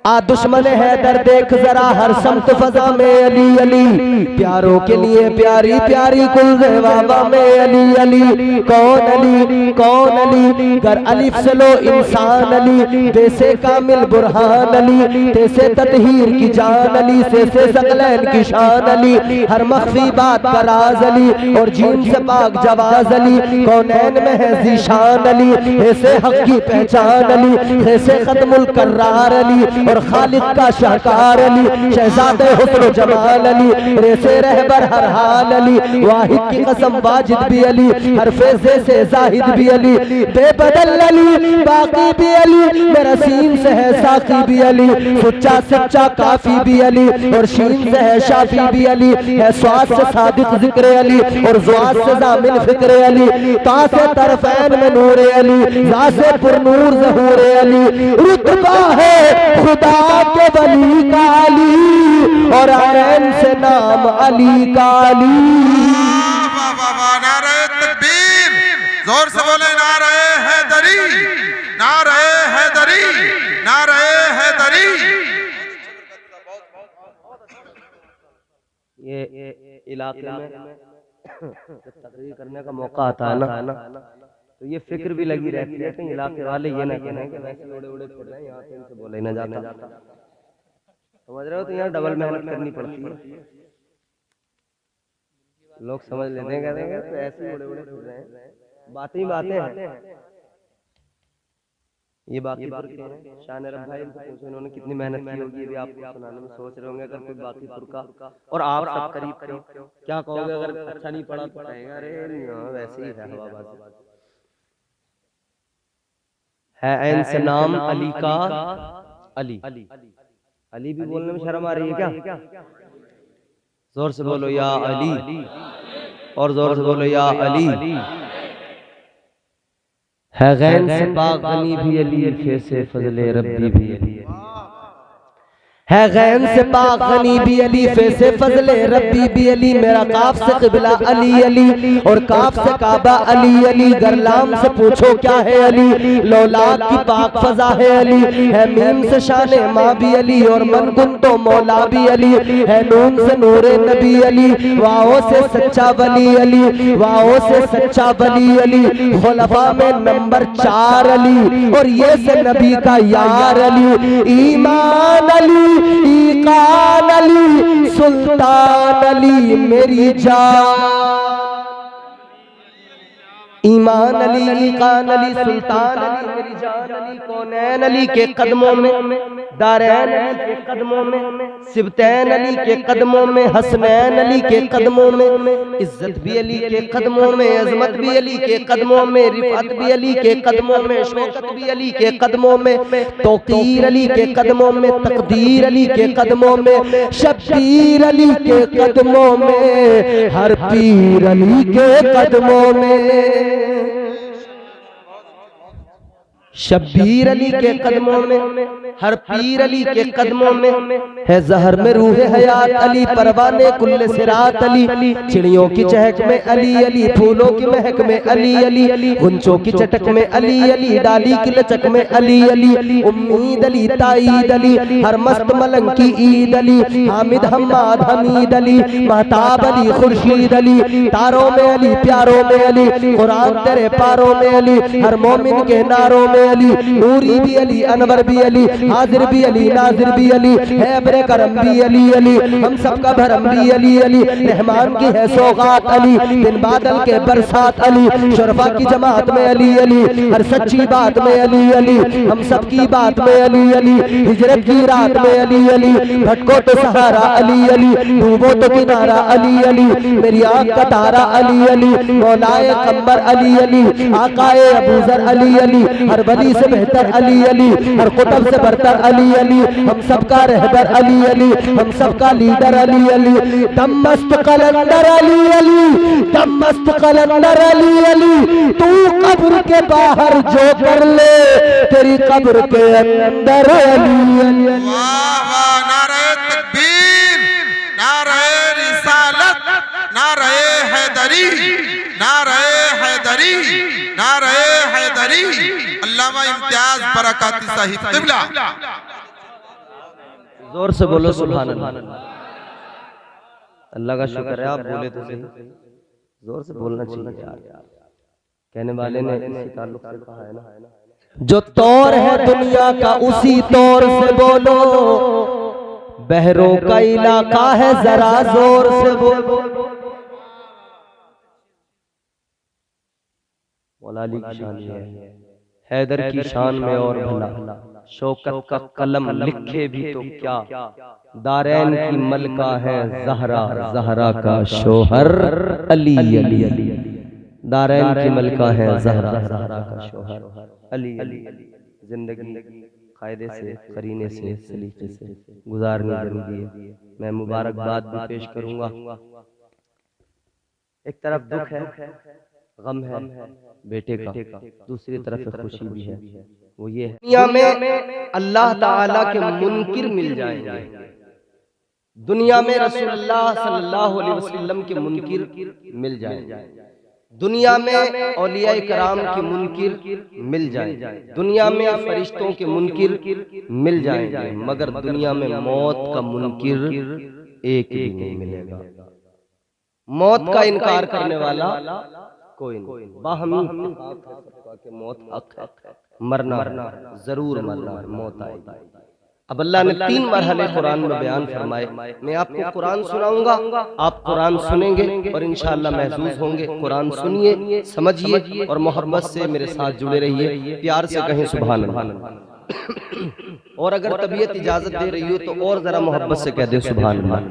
आ दुश्मन हैदर देख जरा हर समत फजा में अली अली, प्यारों के लिए प्यारी प्यारी कुल वाबा में अली अली। कौन अली? कौन अली? कर अलिफ से लो इंसान अली, जैसे कामिल बुरहान अली, जैसे ततहीर की जान अली, से सकलैन की शान अली, हर मख्फी बात का राज अली, और जीन से पाक जवाज अली, कौनैन में है ज़ीशान अली, ऐसे हक की पहचान अली, ऐसे खत्मुल कर्रार अली, और खालिक का शाहकार अली, शहजादे हुस्न जमाल अली, रेसे रहबर हर हाल अली, वाहिद की कसम वाजिद भी अली, हर फेज़े से जाहिद भी अली, बेबदल अली, बाकी भी अली, मेरा सीन से है साकी भी अली, सच्चा सच्चा काफी भी अली, और शीन से है शाफी भी अली, है स्वाद से सादिक जिक्र अली, और ज़ुआद से ज़ामिन फिक्र अली, ता से तरफ़ैन में नूर अली, ज़ा से पुरनूर ज़हूर अली, रुतबा है खुदा के वली का अली, और ऐन से नाम अली का अली। नारे तकबीर, जोर से बोले नारे हैदरी, नारे हैदरी, नारे हैदरी। ये इलाके में जब तकरीर करने का मौका आता है ना, तो ये फिक्र भी लगी रहती है कहीं इलाके वाले ये ना कहना कि वैसे उड़े उड़े फिर रहे हैं, यहाँ से इनसे बोला ही ना जाता। समझ रहे हो? तो यहाँ डबल मेहनत करनी पड़ती है। लोग समझ लेते हैं, कहते हैं तो ऐसे उड़े उड़े फिर रहे हैं, बातें ही बातें हैं। ये बाकीपुर के हैं, शान रब भाई, इनसे पूछो इन्होंने कितनी मेहनत की होगी, ये भी आपको सुनाने में सोच रहे होंगे। अगर कोई बाकीपुर का और आप सब करीब क्या कहोगे अगर अच्छा नहीं पढ़ा तो कहेगा अरे वैसे ही है हवाबाजी है। ऐन से नाम अली का अली, अली भी बोलने में शर्म आ रही है क्या? जोर से बोलो या अली, और जोर से बोलो या अली। है गैन से पाक गनी भी अली, फे से फजले रब्बी भी अली, है गैन से पाक गनी भी अली, फे से फजले रब्बी भी अली। मेरा काफ से क़िबला अली अली, और काफ से काबा अली अली। गरलाम से पूछो क्या है अली, लौलाद की पाक फजा है अली। है मीम से शान माँ भी अली, और मन गुन तो मौला भी अली। है नून से नूरे नबी अली, वाओ से सच्चा वली अली, वाओ से सच्चा वली अली। खुलफा में नंबर 4 अली, और ये से नबी का यार अली। ईमान अली, ईकान अली, सुल्तान अली मेरी जान। ईमान अली, ईकान अली, सुल्तान अली मेरी जान अली। कौनैन अली के कदमों में, दारैन अली के कदमों में, सिबतैन अली के कदमों में, हसनैन अली के कदमों में, इज्जत भी अली के कदमों में, अजमत भी अली के कदमों में, रिफत भी अली के कदमों में, शौकत भी अली के कदमों में, तौकीर अली के कदमों में, तकदीर अली के कदमों में, शब्बीर अली के कदमों में, हर पीर अली के कदमों में, शब्बीर अली के कदमों में, हर पीर अली के कदमों में। है जहर में रूह हयात अली, परवाने कुल्ले सिरात अली। चिड़ियों की चहक में अली अली, फूलों की महक में अली अली, गुंचों की चटक में अली अली, डाली की लचक में अली अली। उम्मीद अली, ताईद अली, हर मस्त मलंग की ईद अली। हामिद हम्माद हमीद अली, महताब अली खुर्शीद अली। तारों में अली, प्यारों में अली, कुरान तेरे पारों में अली, हर मोमिन के नारों में अली, नूरी भी अली, अनवर भी अली, हाजिर भी अली, नाजिर भी अली, हैबर करम भी अली अली, हम सबका भरम भी अली अली, रहमान की है सौगात अली, दिन बादल के बरसात अली, शरफा की जमात में अली अली, हर सच्ची बात में अली अली, हम सबकी बात में अली अली, हिजरत की रात में अली अली, भटको तो सहारा अली अली, डूबो तो किनारा अली अली, मेरी आँख का तारा अली अली, मौलाए कम्बर अली अली, आकाए अबूजर अली अली, हर वली से बेहतर अली अली, हर कुतुब से बरतर अली अली, हम सबका रहबर अली अली, हम सबका लीडर अली अली, दम मस्त कलंदर अली अली, दम मस्त कलंदर अली अली, तू कब्र के बाहर जो कर ले तेरी कब्र के अंदर अली अली। वाह वाह, नारे तकबीर, नारे रिसालत, नारे हैदरी, नारे हैदरी, नारे हैदरी। अल्लामा इम्तियाज बरकाती साहिब क़िबला। जोर से बोलो सुभान अल्लाह। अल्लाह का शुक्र है आप बोले तो सही, जोर से बोलना चाहिए यार। कहने वाले ने इसी ताल्लुक से कहा है ना, जो तौर है दुनिया का उसी तौर से बोलो, बहरों का इलाका है जरा जोर से बोलो। मौला अली की शान है, हैदर की शान में और भला, शौकत का कलम लिखे भी तो क्या, दारैन की मलका है जहरा, जहरा का शोहर अली अली, दारैन की मलका है जहरा, जहरा का शोहर अली अली। जिंदगी कायदे से, करीने से, सलीके से गुजारनी जरूरी है। मैं मुबारकबाद भी पेश करूंगा। एक तरफ दुख है, गम है बेटे का, दूसरी तरफ खुशी भी है। वो ये है दुनिया में अल्लाह ताला के मुनकिर मिल जाएंगे, दुनिया में रसूलुल्लाह सल्लल्लाहु अलैहि वसल्लम के मुनकिर मिल जाएंगे, दुनिया में औलिया कराम के मुनकिर मिल जाएंगे, दुनिया में फरिश्तों के मुनकिर मिल जाएंगे, मगर दुनिया में मौत का मुनकिर एक भी नहीं मिलेगा। मौत का इनकार करने वाला कोई नहीं। बाहमी के मौत हक है, मरना जरूर मरना है, मौत आएगी। अब अल्लाह ने 3 मरहले कुरान में बयान फरमाए। मैं आपको कुरान सुनाऊंगा, आप कुरान सुनेंगे और इंशाअल्लाह महसूस होंगे। कुरान सुनिए, समझिए और मोहब्बत से मेरे साथ जुड़े रहिए। प्यार से कहें सुभान अल्लाह। और अगर तबीयत इजाजत दे रही हो तो और जरा मोहब्बत से कह दे सुभान अल्लाह।